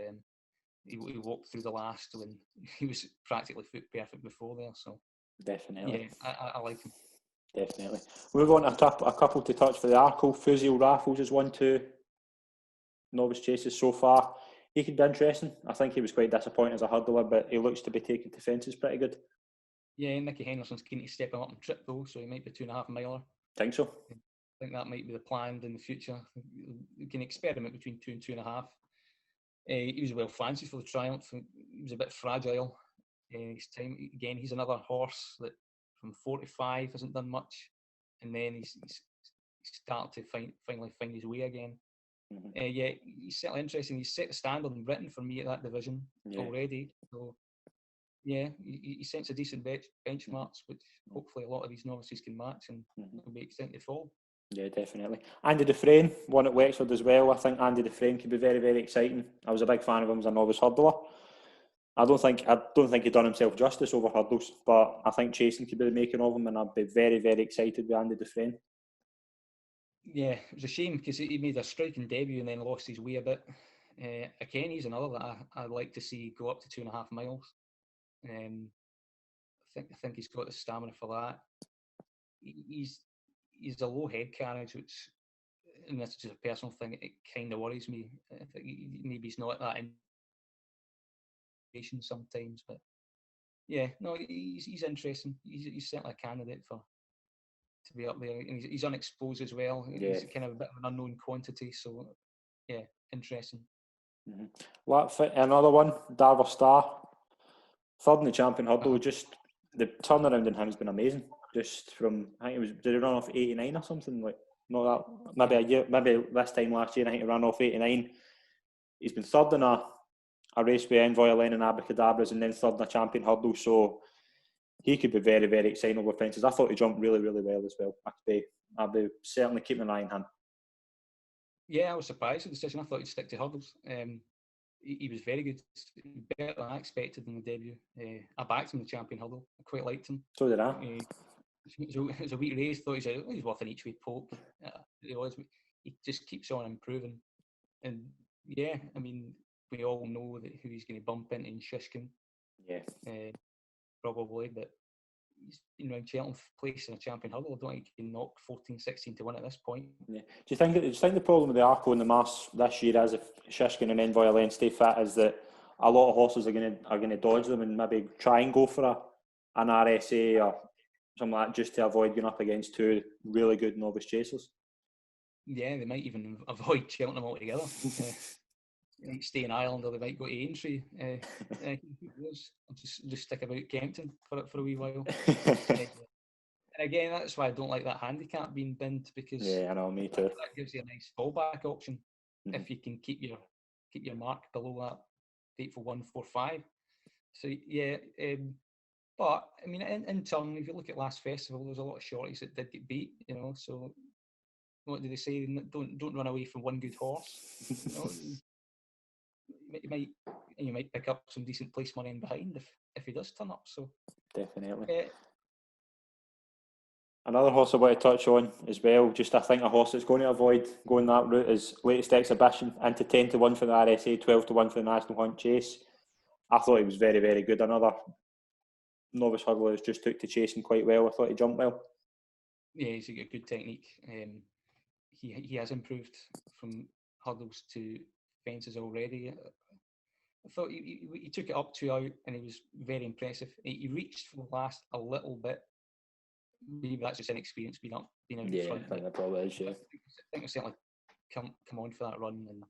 B: he walked through the last when he was practically foot perfect before there. So
A: definitely,
B: yeah, I like him.
A: Definitely. We're going to a couple to touch for the Arkle. Fuzil Raffles has won 2 novice chases so far. He could be interesting. I think he was quite disappointing as a hurdler, but he looks to be taking to fences pretty good.
B: Yeah, Nicky Henderson's keen to step him up and trip though, so he might be 2.5 miler.
A: Think so?
B: I think that might be the plan in the future. You can experiment between 2 and 2.5. He was well fancied for the Triumph. He was a bit fragile in his time. Again, he's another horse that from 45 hasn't done much, and then he's started to finally find his way again. Yeah, he's certainly interesting. He's set the standard in Britain for me at that division already. So yeah, he sets a decent benchmarks, which hopefully a lot of these novices can match, and will be exciting to follow. Yeah,
A: definitely. Andy Dufresne won at Wexford as well. I think Andy Dufresne could be very, very exciting. I was a big fan of him as a novice hurdler. I don't think he'd done himself justice over hurdles, but I think chasing could be the making of him, and I'd be very, very excited with Andy Dufresne.
B: Yeah, it was a shame because he made a striking debut and then lost his way a bit. Again, he's another that I'd like to see go up to 2.5 miles. I think he's got the stamina for that. He's a low head carriage, which, and that's just a personal thing, it kind of worries me. I think maybe he's not that in sometimes, but yeah, no, he's interesting. He's certainly a candidate to be up there, and he's unexposed as well. Yeah. He's kind of a bit of an unknown quantity, so yeah, interesting.
A: Another one, Darver Star, third in the champion hurdle. Just the turnaround in him has been amazing. Just from, I think did he run off 89 or something? Like, not that, maybe this time last year, I think he ran off 89. He's been third in a race with Envoy Len and Abracadabras, and then third in a champion hurdle. So he could be very, very exciting over fences. I thought he jumped really, really well as well. I'd be certainly keeping an eye on him.
B: Yeah, I was surprised with the decision. I thought he'd stick to hurdles. He was very good, better than I expected in the debut. I backed him in the champion hurdle. I quite liked him.
A: So did I.
B: It was a weak race. Thought he's worth an each way poke. He just keeps on improving. And yeah, I mean, we all know that who he's going to bump into in Shishkin.
A: Yeah.
B: Probably, but he's been around Cheltenham place in a champion hurdle. I don't think he can knock 14-16 to win at this point.
A: Yeah. Do you think the problem with the Arco and the Mars this year, as if Shishkin and Envoy Allen stay fit, is that a lot of horses are going to dodge them and maybe try and go for an RSA or something like that just to avoid going up against two really good novice chasers?
B: Yeah, they might even avoid Cheltenham altogether. They might stay in Ireland or they might go to Aintree. I'll just stick about Kempton for a wee while. And again, that's why I don't like that handicap being binned, because
A: yeah, I know, me too.
B: That gives you a nice fallback option if you can keep your mark below that fateful 145. So yeah, but I mean, in turn, if you look at last festival, there's a lot of shorties that did get beat. So what do they say? Don't run away from one good horse. You might pick up some decent place money in behind if he does turn up. So
A: definitely. Another horse I want to touch on as well, just I think a horse that's going to avoid going that route is latest exhibition, into 10-1 for the RSA, 12-1 for the National Hunt Chase. I thought he was very, very good. Another novice hurdler who's just took to chasing quite well. I thought he jumped well. Yeah,
B: he's got good technique. He has improved from hurdles to fences already. I thought he took it up 2 out and he was very impressive. He reached for the last a little bit. Maybe that's just inexperience being out in front.
A: I think that probably is. Yeah,
B: I think he'll certainly come on for that run, and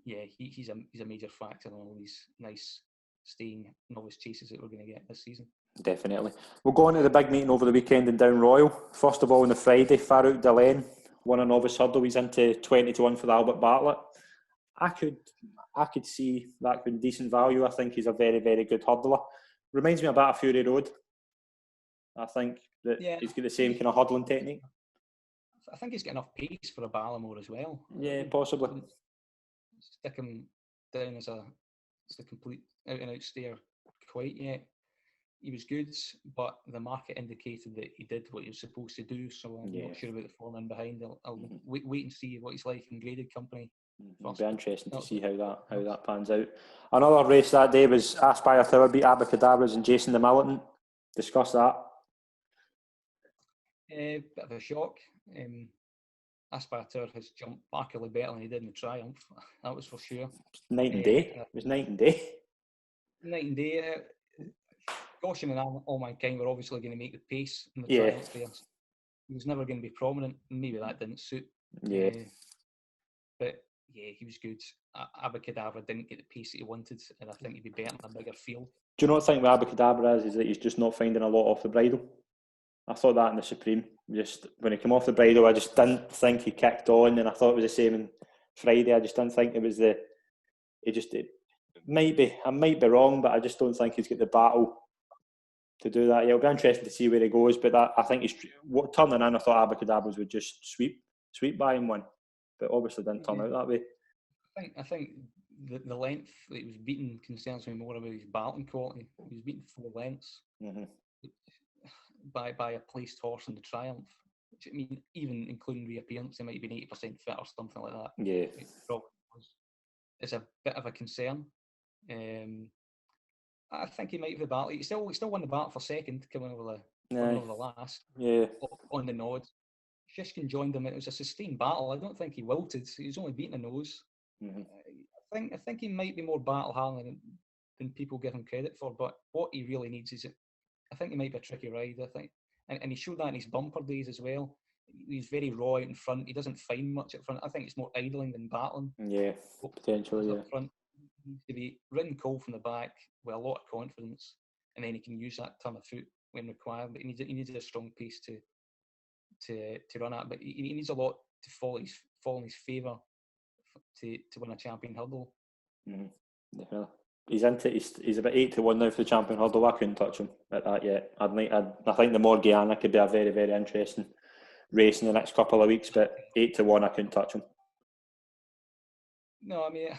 B: yeah, he's a major factor in all these nice staying novice chases that we're going to get this season.
A: Definitely. We'll go on to the big meeting over the weekend in Down Royal. First of all, on the Friday, Farouk Delaine won a novice hurdle. He's into 20-1 for the Albert Bartlett. I could see that being decent value. I think he's a very, very good hurdler. Reminds me about a Fury Road. I think that he's got the same kind of hurdling technique.
B: I think he's got enough pace for a Ballamore as well.
A: Yeah, possibly.
B: Stick him down as a complete out and out stayer quite yet. He was good, but the market indicated that he did what he was supposed to do. So I'm not sure about the form in behind. I'll wait and see what he's like in graded company.
A: It'll be interesting to see how that pans out. Another race that day was Aspire Tower beat Abacadabras and Jason the Militant. Discuss that.
B: Bit of a shock. Aspire Tower has jumped markedly better than he did in the Triumph. That was for sure.
A: Night and day. It was night and day.
B: Night and day. Goshen and All Mankind were obviously going to make the pace in the Triumph there. He was never going to be prominent. Maybe that didn't suit.
A: Yeah.
B: But yeah, he was good. Abacadabra didn't get the pace that he wanted, and I think he'd be better in a bigger field.
A: Do you not think with Abacadabra is that he's just not finding a lot off the bridle? I thought that in the Supreme. Just when he came off the bridle, I just didn't think he kicked on, and I thought it was the same in Friday. I just didn't think it was it might be. I might be wrong, but I just don't think he's got the battle to do that. Yeah, it'll be interesting to see where he goes. But I think he's turning in. I thought Abacadabras would just sweep by him one, but obviously didn't turn out that way.
B: I think the length that he was beaten concerns me more about his battling quality. He was beaten 4 lengths by a placed horse in the Triumph. Which, I mean, even including reappearance, he might have been 80% fit or something like that.
A: Yeah,
B: it's a bit of a concern. I think he might have the battle. He still won the battle for second, coming over the last.
A: Yeah,
B: on the nod. Shishkin joined him. It was a sustained battle. I don't think he wilted. He was only beating a nose. I think he might be more battle hardened than people give him credit for. But what he really needs is, I think he might be a tricky ride. I think, and he showed that in his bumper days as well. He's very raw out in front. He doesn't find much up front. I think it's more idling than battling.
A: Yeah, potentially.
B: Up front, he needs to be ridden cold from the back with a lot of confidence, and then he can use that turn of foot when required. But he needs a strong pace to run at. But he needs a lot to fall in his favour to win a champion hurdle.
A: Definitely. he's about 8-1 now for the champion hurdle. I couldn't touch him at that yet. I think the Morgiana could be a very, very interesting race in the next couple of weeks, but 8-1, I couldn't touch him.
B: No, I mean,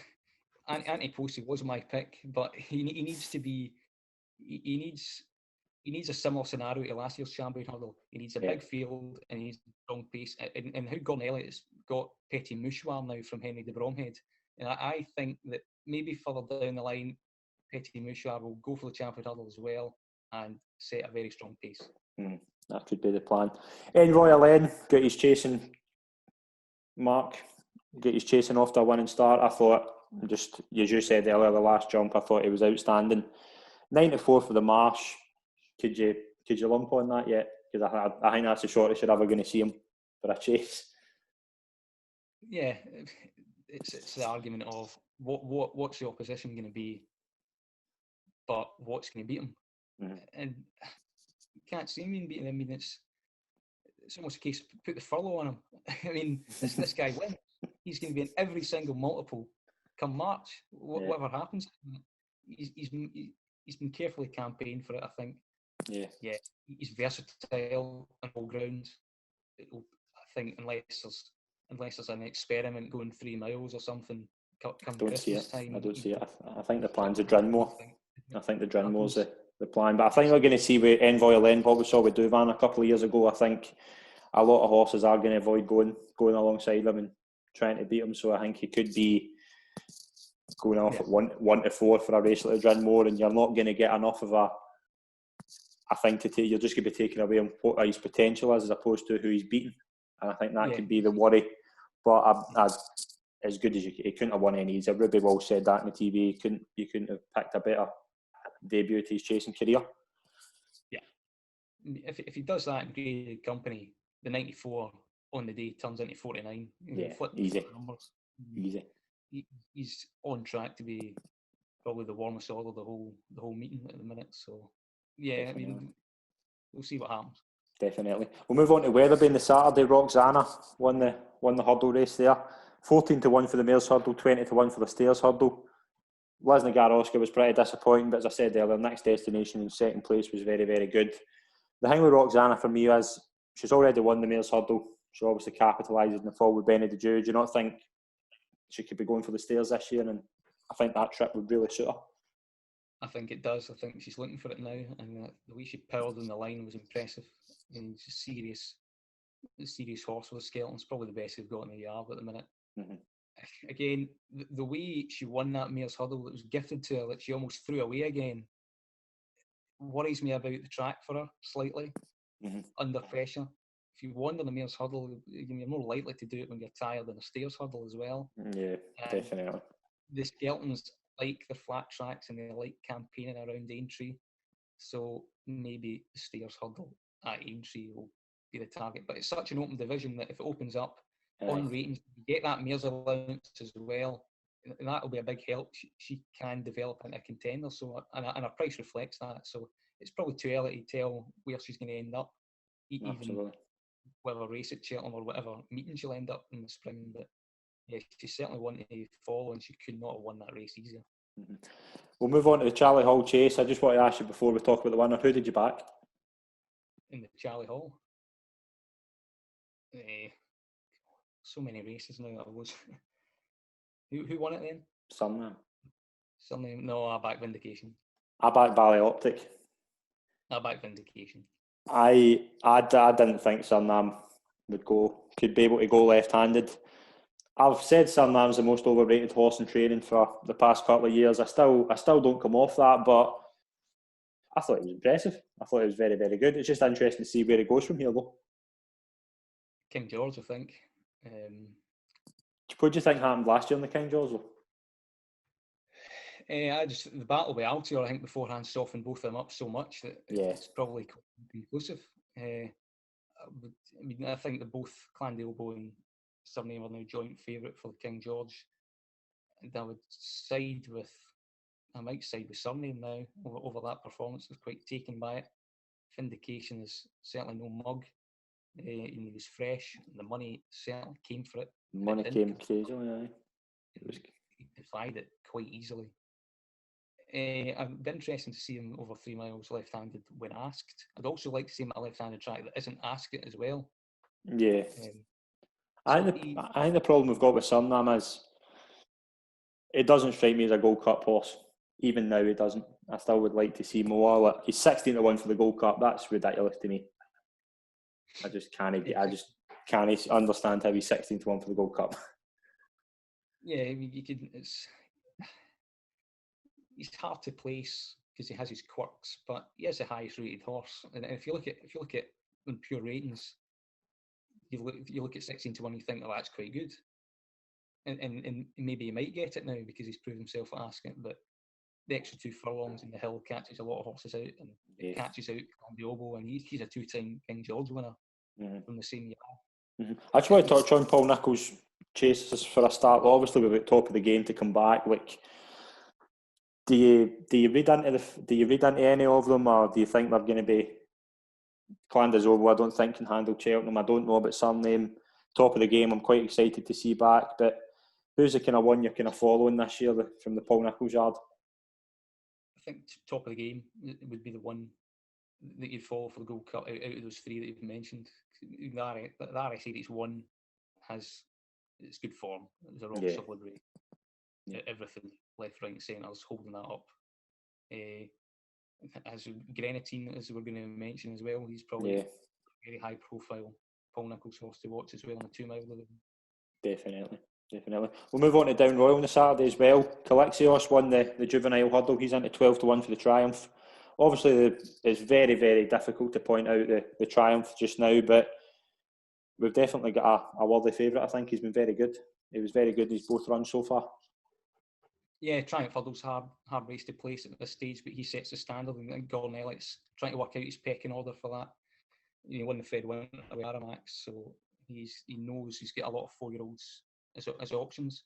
B: Ante Post was my pick, but he needs to be. He needs a similar scenario to last year's champion hurdle. He needs a big field and he needs strong pace. And how Gordon Elliott has got Petit Mouchoir now from Henry de Bromhead. And I think that maybe further down the line, Petit Mouchoir will go for the champion hurdle as well and set a very strong pace.
A: That could be the plan. Envoy Allen got his chasing mark, get his chasing off to a winning start. I thought, just as you said earlier, the last jump, I thought he was outstanding. 9-4 for the Marsh. Could you lump on that yet? Because I think that's the shortest you're ever going to see him for a chase.
B: Yeah, it's the argument of what's the opposition going to be, but what's going to beat him, and you can't see him beating him. I mean, it's almost a case of put the furlough on him. I mean, this guy wins. He's going to be in every single multiple come March. Whatever happens, he's been carefully campaigned for it. I think. Yeah, he's versatile on all grounds. I think unless there's an experiment going 3 miles or something, come Christmas time.
A: I don't see it. I think the plan's a Drinmore. I think the Drinmore's the plan. But I think we're going to see with Envoy Allen what we saw with Duvan a couple of years ago. I think a lot of horses are going to avoid going alongside him and trying to beat him. So I think he could be going off at 1-4 for a race like the Drinmore, and you're not going to get enough of a thing to take. You're just going to be taking away what his potential is as opposed to who he's beaten. And I think that could be the worry. But as good as he couldn't have won any. He's Ruby Wall said that on the TV. You couldn't have picked a better debut to his chasing career.
B: Yeah. If he does that in graded company, the 94 on the day turns into 49.
A: Yeah, easy. Easy.
B: He's on track to be probably the warmest order the whole meeting at the minute. So yeah, definitely. I mean, we'll see what happens.
A: Definitely. We'll move on to Weatherby the Saturday. Roxana won the hurdle race there. 14-1 for the mares hurdle, 20-1 for the stairs hurdle. Lesna Garoska was pretty disappointing, but as I said earlier, next destination in second place was very, very good. The thing with Roxana for me is she's already won the mares hurdle. She obviously capitalised in the fall with Benny de Dieu. Do you not think she could be going for the stairs this year? And I think that trip would really suit her.
B: I think it does. I think she's looking for it now, and the way she powered on the line was impressive. I mean, she's a serious horse with a skeleton. It's probably the best we've got in the yard at the minute. Mm-hmm. Again, the way she won that mare's hurdle that was gifted to her, that she almost threw away again, worries me about the track for her slightly. Under pressure. If you won on the mare's hurdle, you're more likely to do it when you're tired than a stairs hurdle as well. Yeah,
A: definitely.
B: The skeletons like their flat tracks and they like campaigning around Aintree. So maybe the stairs hurdle at Aintree will be the target. But it's such an open division that if it opens up on ratings, you get that mare's allowance as well, and that will be a big help. She can develop into a contender, so and her price reflects that. So it's probably too early to tell where she's going to end up, even whether race at Cheltenham or whatever meeting she'll end up in the spring. But yeah, she's certainly one to follow, and she could not have won that race easier.
A: We'll move on to the Charlie Hall Chase. I just want to ask you before we talk about the winner, who did you back?
B: In the Charlie Hall? So many races now that I was. Who won it then?
A: Sunderland.
B: No, I back Vindication.
A: I back Valley Optic.
B: I back Vindication.
A: I didn't think Sunderland could be able to go left-handed. I've said Sunderland's the most overrated horse in training for the past couple of years. I still don't come off that, but I thought it was impressive. I thought it was very, very good. It's just interesting to see where it goes from here, though.
B: King George, I think.
A: What do you think happened last year in the King George, though?
B: The battle with Altior, I think, beforehand softened both of them up so much that it's probably conclusive. I think that both Clandilbo and Surname are now joint favourite for the King George. And I might side with Surname now over that performance. I was quite taken by it. Vindication is certainly no mug. He was fresh. The money certainly came for it.
A: Money came crazily,
B: He defied it quite easily. I'd be interested to see him over 3 miles left-handed when asked. I'd also like to see him at a left-handed track that isn't asked it as well.
A: Yeah.
B: So
A: I think the problem we've got with Suriname is it doesn't strike me as a Gold Cup horse. Even now, it doesn't. I still would like to see more. He's 16-1 for the Gold Cup. That's ridiculous to me. I just can't understand how he's 16-1 for the Gold Cup.
B: Yeah, I mean, he's hard to place because he has his quirks, but he is the highest rated horse. And if you look at on pure ratings, you look at 16-1, you think, oh, that's quite good. And maybe he might get it now because he's proved himself at Ascot, but the extra 2 furlongs in the hill catches a lot of horses out, and it catches out Cambiobo, and he's a 2-time King George winner from the same year.
A: I just want to touch on Paul Nicholls' chases for a start. Obviously, we're at top of the game to come back. Like, do you read into any of them, or do you think they're going to be Clandazova? I don't think can handle Cheltenham. I don't know about Surname. Top of the game. I'm quite excited to see back. But who's the kind of one you're kind of following this year from the Paul Nicholls yard?
B: I think top of the game would be the one that you'd follow for the Gold Cup out of those 3 that you've mentioned. The RS Series 1 it's good form. It was a rock solid race. Everything left, right, and centre is holding that up. As Grenadine, as we're going to mention as well, he's probably a very high profile Paul Nicholls horse to watch as well in the 2 mile.
A: Definitely. We'll move on to Down Royal on the Saturday as well. Calixios won the juvenile hurdle. He's into 12-1 for the Triumph. Obviously, it's very, very difficult to point out the Triumph just now, but we've definitely got a worthy favourite. I think he's been very good. He was very good in his both runs so far.
B: Yeah, Triumph hurdle's hard race to place at this stage, but he sets the standard, and Gordon Elliott's trying to work out his pecking order for that. He won the Fred Winter with Aramax, so he knows he's got a lot of 4-year-olds as options.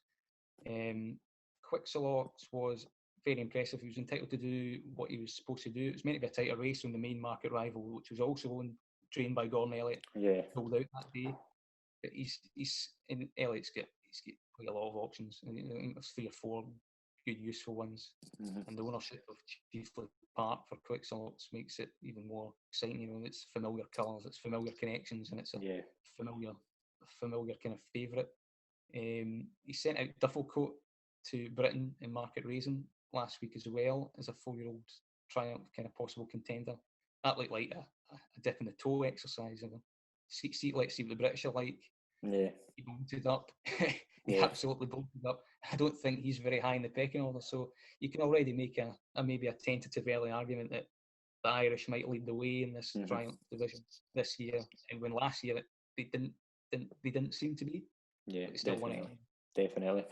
B: Quicksillox was very impressive. He was entitled to do what he was supposed to do. It was meant to be a tighter race when the main market rival, which was also trained by Gordon Elliott, pulled out that day. But Elliott's got quite a lot of options. I think there's 3 or 4 good, useful ones. And the ownership of Chiefly Park for Quicksillox makes it even more exciting. It's familiar colours, it's familiar connections, and it's a familiar kind of favourite. He sent out Dufflecoat to Britain in Market Raisin last week as well as a 4-year-old Triumph kind of possible contender. That looked like a dip in the toe exercise. Let's see what the British are like. Yeah. He bolted up. He absolutely bolted up. I don't think he's very high in the pecking order, so you can already make maybe a tentative early argument that the Irish might lead the way in this Triumph division this year, and when last year they didn't seem to be.
A: Yeah, definitely.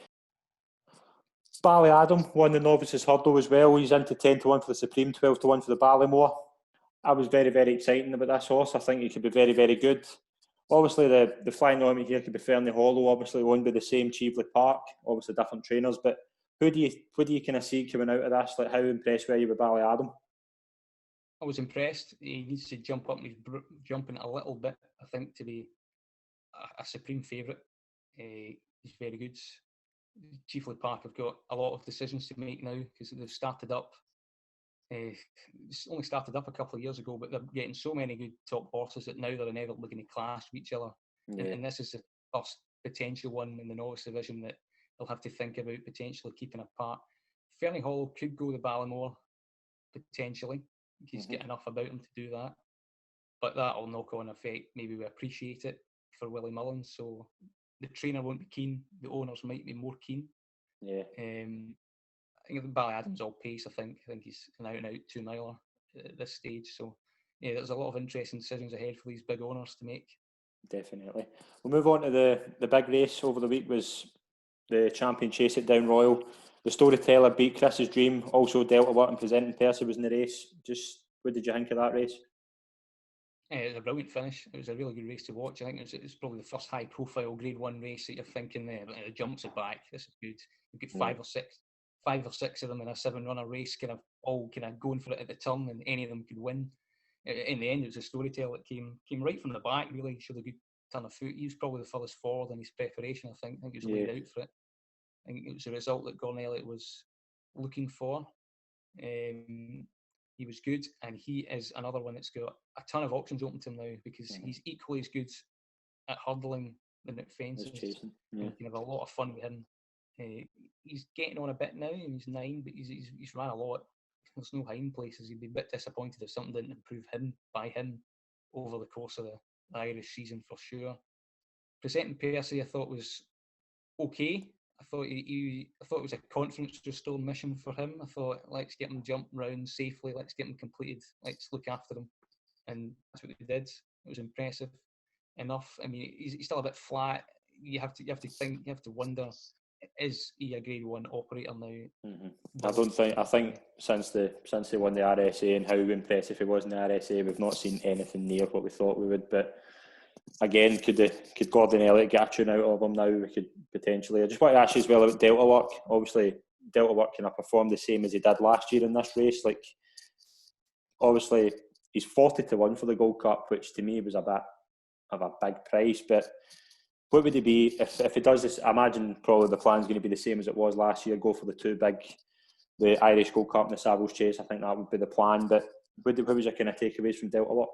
A: Ballyadam won the novices hurdle as well. He's into 10-1 for the Supreme, 12-1 for the Ballymore. I was very, very excited about this horse. I think he could be very, very good. Obviously, the flying element here could be Fernie Hollow, obviously owned by the same Cheveley Park, obviously different trainers. But who do you kind of see coming out of this? Like, how impressed were you with Ballyadam?
B: I was impressed. He needs to jump up, and he's jumping a little bit, I think, to be a supreme favourite. He's very good. Cheveley Park have got a lot of decisions to make now because they've started up. It's only started up a couple of years ago, but they're getting so many good top horses that now they're inevitably going to clash with each other. And this is the first potential one in the novice division that they'll have to think about potentially keeping apart. Fernie Hollow could go the Ballymore, potentially. He's got enough about him to do that. But that'll knock on effect. Maybe we appreciate it for Willie Mullins. So the trainer won't be keen. The owners might be more keen.
A: Yeah.
B: I think Ballyadam's all pace. I think he's an out-and-out 2-miler at this stage. So, yeah, there's a lot of interesting decisions ahead for these big owners to make. Definitely.
A: We'll move on to the big race over the week was the Champion Chase at Down Royal. The Storyteller beat Chris's Dream. Also, Delta Work and Presenting Percy was in the race. Just what did you think of that race?
B: It was a brilliant finish. It was a really good race to watch. I think it was probably the first high-profile Grade 1 race that you're thinking there. The jumps are back. This is good. You've got five or six of them in a 7-runner race, kind of all kind of going for it at the turn, and any of them could win. In the end, it was a Storyteller that came right from the back. Really showed a good turn of foot. He was probably the furthest forward in his preparation. I think he was laid out for it. I think it was a result that Gordon Elliott was looking for. He was good, and he is another one that's got a ton of options open to him now, because he's equally as good at hurdling than at fences.
A: Chasing.
B: And you can have a lot of fun with him. He's getting on a bit now, and he's 9, but he's ran a lot. There's no hiding places. He'd be a bit disappointed if something didn't improve by him over the course of the Irish season, for sure. Presenting Percy, I thought was okay. I thought it was a confidence restoring mission for him. I thought, let's get him jump round safely, let's get him completed, let's look after him, and that's what we did. It was impressive enough. I mean, he's still a bit flat. You have to wonder, is he a Grade 1 operator now?
A: I think since they won the RSA and how impressive he was in the RSA, we've not seen anything near what we thought we would. But again, could Gordon Elliott get a tune out of him now? We could potentially. I just want to ask you as well about Delta Work. Obviously, Delta Work kind of performed the same as he did last year in this race. Like, obviously, he's 40-1 for the Gold Cup, which to me was a bit of a big price. But what would he be if he does this? I imagine probably the plan's going to be the same as it was last year. Go for the two big, the Irish Gold Cup and the Savills Chase. I think that would be the plan. But what was your kind of takeaways from Delta Work?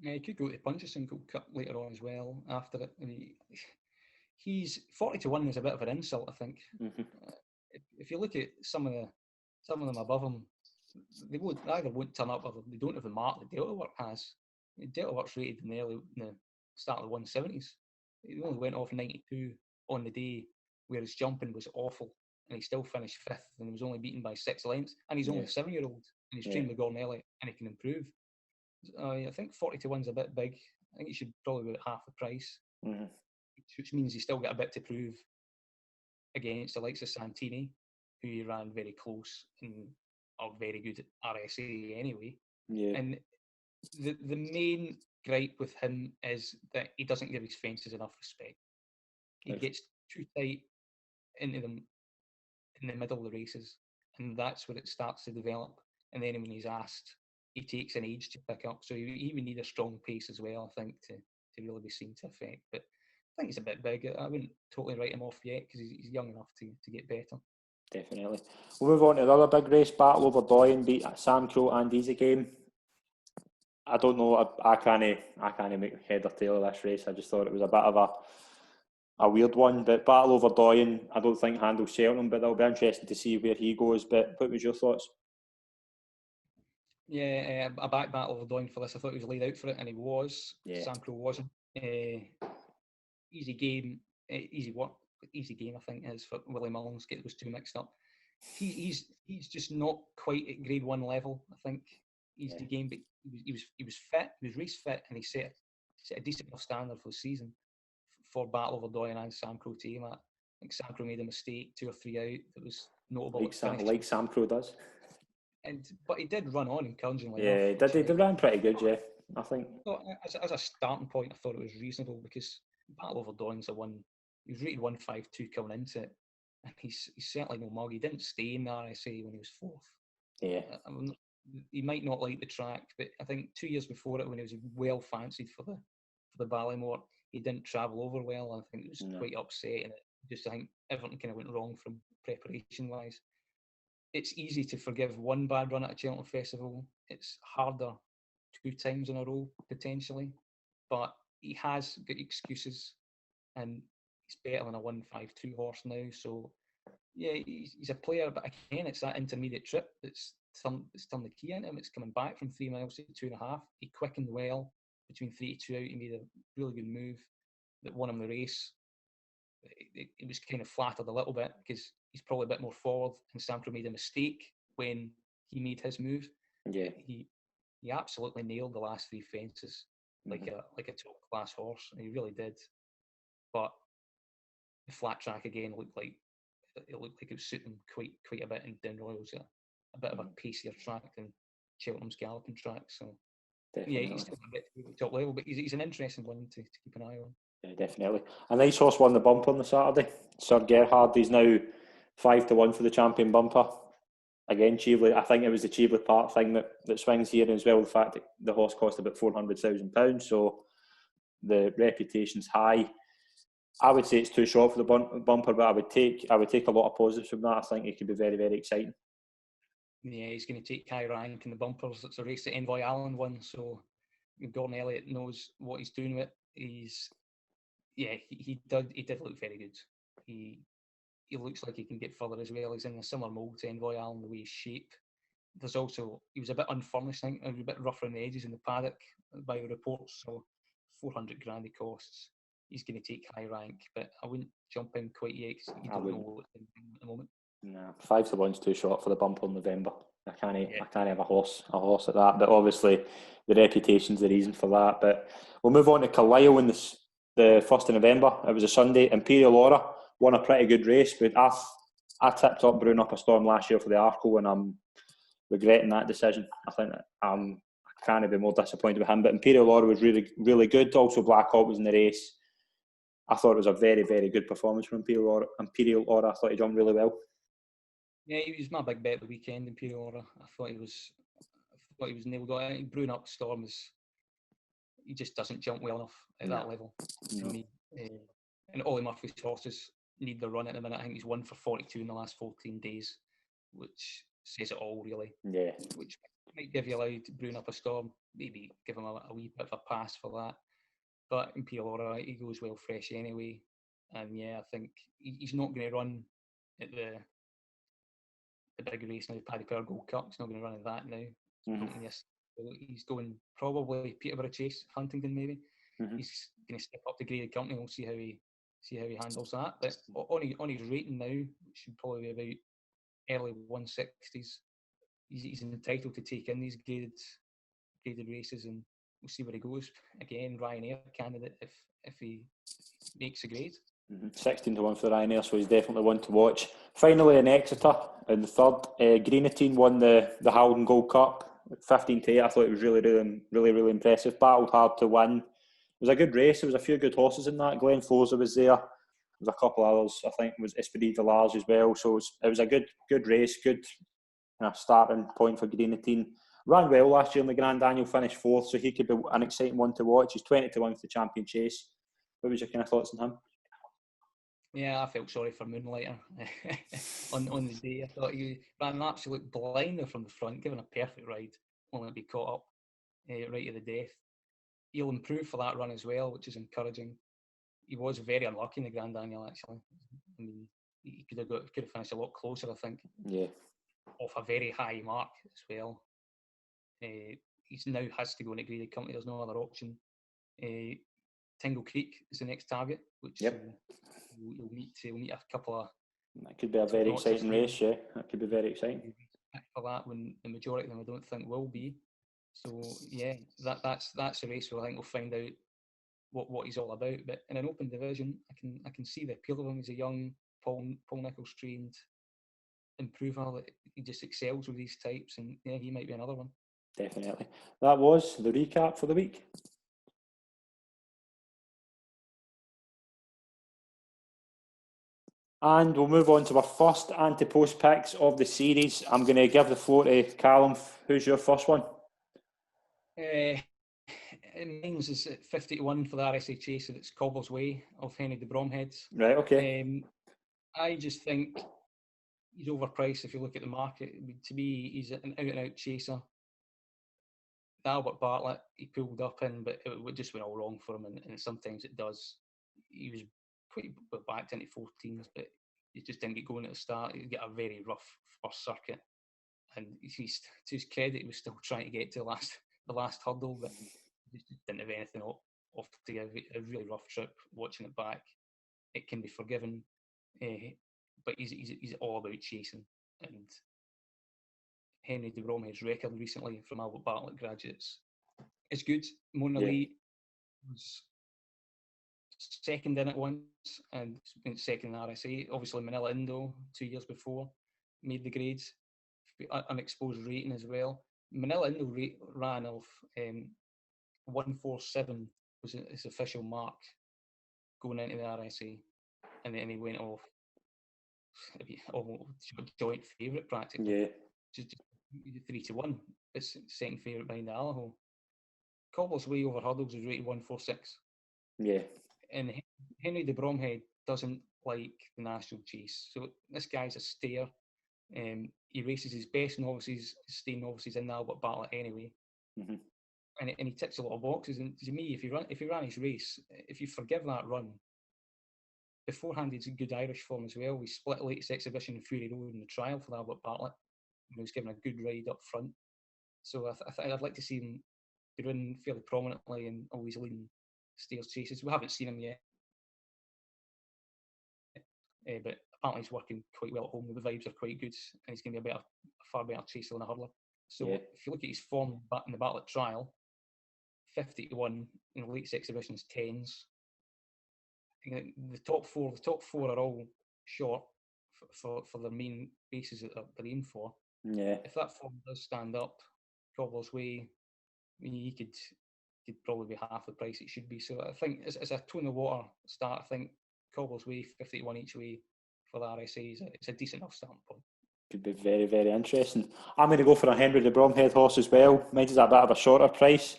B: Yeah, he could go to Puncheson Gold Cup later on as well after it. I mean, he's 40-1 is a bit of an insult, I think. If you look at some of them above him, they either won't turn up or they don't have the mark that Delta Work has. Delta Work's rated in the start of the 170s. He only went off 92 on the day where his jumping was awful, and he still finished 5th, and he was only beaten by 6 lengths. And he's only a 7-year-old, and he's trained with Gordon Elliott, and he can improve. I think 40-1 is a bit big. I think he should probably be at half the price, which means he's still got a bit to prove against the likes of Santini, who he ran very close and are very good at RSA anyway. Yeah. And the main gripe with him is that he doesn't give his fences enough respect. He gets too tight into them in the middle of the races, and that's where it starts to develop. And then when he's asked, he takes an age to pick up. So he would need a strong pace as well, I think, to really be seen to effect. But I think he's a bit big. I wouldn't totally write him off yet because he's young enough to get better.
A: Definitely. We'll move on to another big race. Battle Over Doyen beat Sam Crow and Easy Game. I don't know. I can't make head or tail of this race. I just thought it was a bit of a weird one. But Battle Over Doyen, I don't think handles Cheltenham, but it'll be interesting to see where he goes. But what was your thoughts?
B: Yeah, a back Battle Over Doyen for this. I thought he was laid out for it, and he was. Yeah. Sam Crow wasn't. Easy Game, Easy Game, I think, is for Willie Mullins. Get those two mixed up. He's just not quite at Grade 1 level, I think. Easy Game, but he was fit, he was race fit, and he set a decent enough standard for the season for Battle Over Doyen and Sam Crow to aim at. I think Sam Crow made a mistake 2 or 3 out that was notable.
A: Like Sam Crow does.
B: But he did run on encouragingly.
A: Yeah,
B: enough,
A: he ran pretty good, yeah, I think.
B: As a starting point, I thought it was reasonable because Battle Over Doyen's the one, he was rated 152 coming into it, and he's certainly no mug. He didn't stay in the RSA when he was 4th.
A: Yeah.
B: He might not like the track, but I think 2 years before it, when he was well fancied for the Ballymore, he didn't travel over well. I think it was quite upsetting. I think everything kind of went wrong from preparation-wise. It's easy to forgive one bad run at a Cheltenham Festival. It's harder 2 times in a row, potentially. But he has got excuses, and he's better than a 152 horse now. So, yeah, he's a player, but again, it's that intermediate trip that's turned the key into him. It's coming back from 3 miles to 2.5. He quickened well between 3 to 2 out. He made a really good move that won him the race. It was kind of flattered a little bit because he's probably a bit more forward, and Sam Crow made a mistake when he made his move.
A: Yeah,
B: he absolutely nailed the last 3 fences like a top class horse. He really did. But the flat track again looked like it was suiting him quite a bit, and Down Royal's a bit of a pacier track than Cheltenham's galloping track. So definitely. Yeah, he's still a bit top level, but he's an interesting one to keep an eye on.
A: Yeah, definitely. A nice horse won the bumper on the Saturday. Sir Gerhard, he's now 5-1 for the champion bumper. Again, Cheveley, I think it was the Cheveley Park thing that swings here, as well the fact that the horse cost about £400,000, so the reputation's high. I would say it's too short for the bumper, but I would take a lot of positives from that. I think it could be very, very exciting.
B: Yeah, he's going to take high rank in the bumpers. It's a race that Envoy Allen won, so Gordon Elliott knows what he's doing with it. He did look very good. He looks like he can get further as well. He's in a similar mould to Envoy Allen, the way he's shaped. There's also, he was a bit unfurnished, I think, a bit rough around the edges in the paddock by the reports, so 400 grand it costs. He's going to take high rank, but I wouldn't jump in quite yet because you don't know what's in at the moment.
A: No, 5-1's too short for the bumper in November. I can't have a horse at that. But obviously, the reputation's the reason for that. But we'll move on to Carlisle in the 1st of November. It was a Sunday. Imperial Aura won a pretty good race, but I tipped up Brewing Up a Storm last year for the Arkle, and I'm regretting that decision. I think I can't be more disappointed with him. But Imperial Aura was really, really good. Also, Black Hawk was in the race. I thought it was a very, very good performance from Imperial Aura. I thought he jumped really well.
B: Yeah, he was my big bet the weekend, Imperial Aura. I thought he was nailed on. I think Brewing Up Storm he just doesn't jump well enough at that level to me. And Ollie Murphy's horses need the run at the minute. I think he's 1 for 42 in the last 14 days, which says it all, really.
A: Yeah.
B: Which might give you allowed Brewing Up a Storm, maybe give him a wee bit of a pass for that. But Imperial Aura, he goes well fresh anyway. And yeah, I think he's not going to run at the big race now, the Paddy Power Gold Cup. He's not going to run in that now. Yes, he's going probably Peterborough Chase, Huntingdon maybe. He's going to step up to graded company. We'll see how he handles that. But on his rating now, which should probably be about early 160s, he's entitled to take in these graded races, and we'll see where he goes. Again, Ryanair candidate if he makes a grade.
A: 16-1 for Ryanair, so he's definitely one to watch. Finally, in Exeter, in the 3rd, Greenatine won the Haldon Gold Cup, 15-8. I thought it was really impressive. Battled hard to win. It was a good race. There was a few good horses in that. Glenn Fosa was there. There was a couple others. I think it was Esprit Village as well. So it was a good race. Good starting point for Greenatine. Ran well last year in the Grand Annual, finished 4th, so he could be an exciting one to watch. He's 20-1 for the Champion Chase. What was your kind of thoughts on him?
B: Yeah, I felt sorry for Moonlighter on the day. I thought he ran an absolute blinder from the front, given a perfect ride, only to be caught up right to the death. He'll improve for that run as well, which is encouraging. He was very unlucky in the Grand Annual, actually. I mean, he could have finished a lot closer, I think.
A: Yeah.
B: Off a very high mark as well. He now has to go into graded company. There's no other option. Tingle Creek is the next target, which we'll meet a couple of.
A: That could be a very exciting race, yeah. That could be very exciting.
B: For that, when the majority of them I don't think will be. So yeah, that's a race where I think we'll find out what he's all about. But in an open division, I can see the appeal of him. He's a young Paul Nicholls trained improver that he just excels with these types, and yeah, he might be another one.
A: Definitely. That was the recap for the week. And we'll move on to our first Ante Post Picks of the series. I'm going to give the floor to Calum. Who's your first one?
B: Mine's is at 50-1 for the RSA Chase, and it's Cobble's Way of Henry de Bromheads.
A: Right, okay.
B: I just think he's overpriced if you look at the market. To me, he's an out-and-out chaser. The Albert Bartlett, he pulled up in, but it just went all wrong for him, and sometimes it does. He was quite backed into 14s, but he just didn't get going at the start. He got a very rough first circuit, and he's, to his credit, he was still trying to get to the last hurdle, but he just didn't have anything off to give. A really rough trip. Watching it back, it can be forgiven, but he's all about chasing. And Henry de Bromhead's record recently from Albert Bartlett graduates is good. Mona Lee was second in it once and went second in RSA. Obviously, Manila Indo 2 years before made the grades. Unexposed rating as well. Manila Indo ran off 147 was his official mark going into the RSA, and then he went off almost joint favourite practically.
A: Yeah.
B: Just 3-1. It's second favourite behind Allaho. Cobble's Way over hurdles is rated 146.
A: Yeah.
B: And Henry de Bromhead doesn't like the national chase. So this guy's a stayer. He races his best novices, steam novices in the Albert Bartlett anyway.
A: Mm-hmm.
B: And he ticks a lot of boxes. And to me, if he ran his race, if you forgive that run, beforehand he's in good Irish form as well. We split latest exhibition in Fury Road in the trial for the Albert Bartlett. And he was given a good ride up front. So I'd like to see him be running fairly prominently and always leading Steers chases. We haven't seen him yet. But apparently he's working quite well at home. The vibes are quite good, and he's going to be a far better chaser than a hurdler. So if you look at his form in the Bartlett trial, 50-1 in the latest exhibitions, 10s. The top four are all short for their main bases that they're aiming for.
A: Yeah.
B: If that form does stand up, Cobbler's Way, I mean, he could probably be half the price it should be. So I think as a toe in the water start, I think Cobbler's Way, 50-1 each way for the RSA, it's a decent enough starting point.
A: Could be very, very interesting. I'm going to go for a Henry de Bromhead horse as well. Mine's a bit of a shorter price.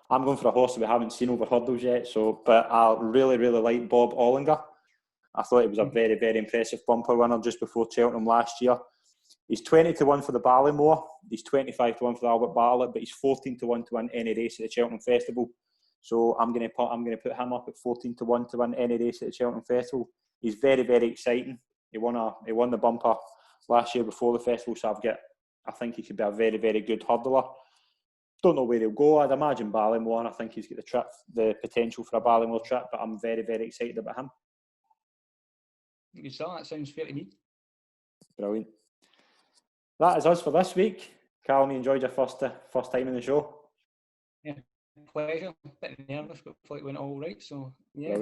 A: I'm going for a horse that we haven't seen over hurdles yet. But I really, really like Bob Ollinger. I thought he was a very, very impressive bumper winner just before Cheltenham last year. He's 20-1 for the Ballymore. He's 25-1 for the Albert Bartlett, but he's 14-1 to win any race at the Cheltenham Festival. So I'm going to put him up at 14-1 to win any race at the Cheltenham Festival. He's very, very exciting. He won the bumper last year before the festival, so I think he could be a very, very good hurdler. Don't know where he'll go. I'd imagine Ballymore, and I think he's got the potential for a Ballymore trip, but I'm very, very excited about him.
B: That sounds fair to me.
A: Brilliant. That is us for this week. Calum, you enjoyed your first time in the show?
B: Yeah, pleasure. A bit nervous, but thought it went all right. So yeah,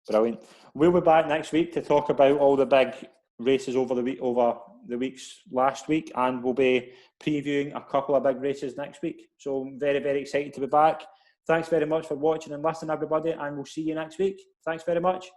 A: brilliant. We'll be back next week to talk about all the big races over the weeks last week, and we'll be previewing a couple of big races next week. So I'm very, very excited to be back. Thanks very much for watching and listening, everybody, and we'll see you next week. Thanks very much.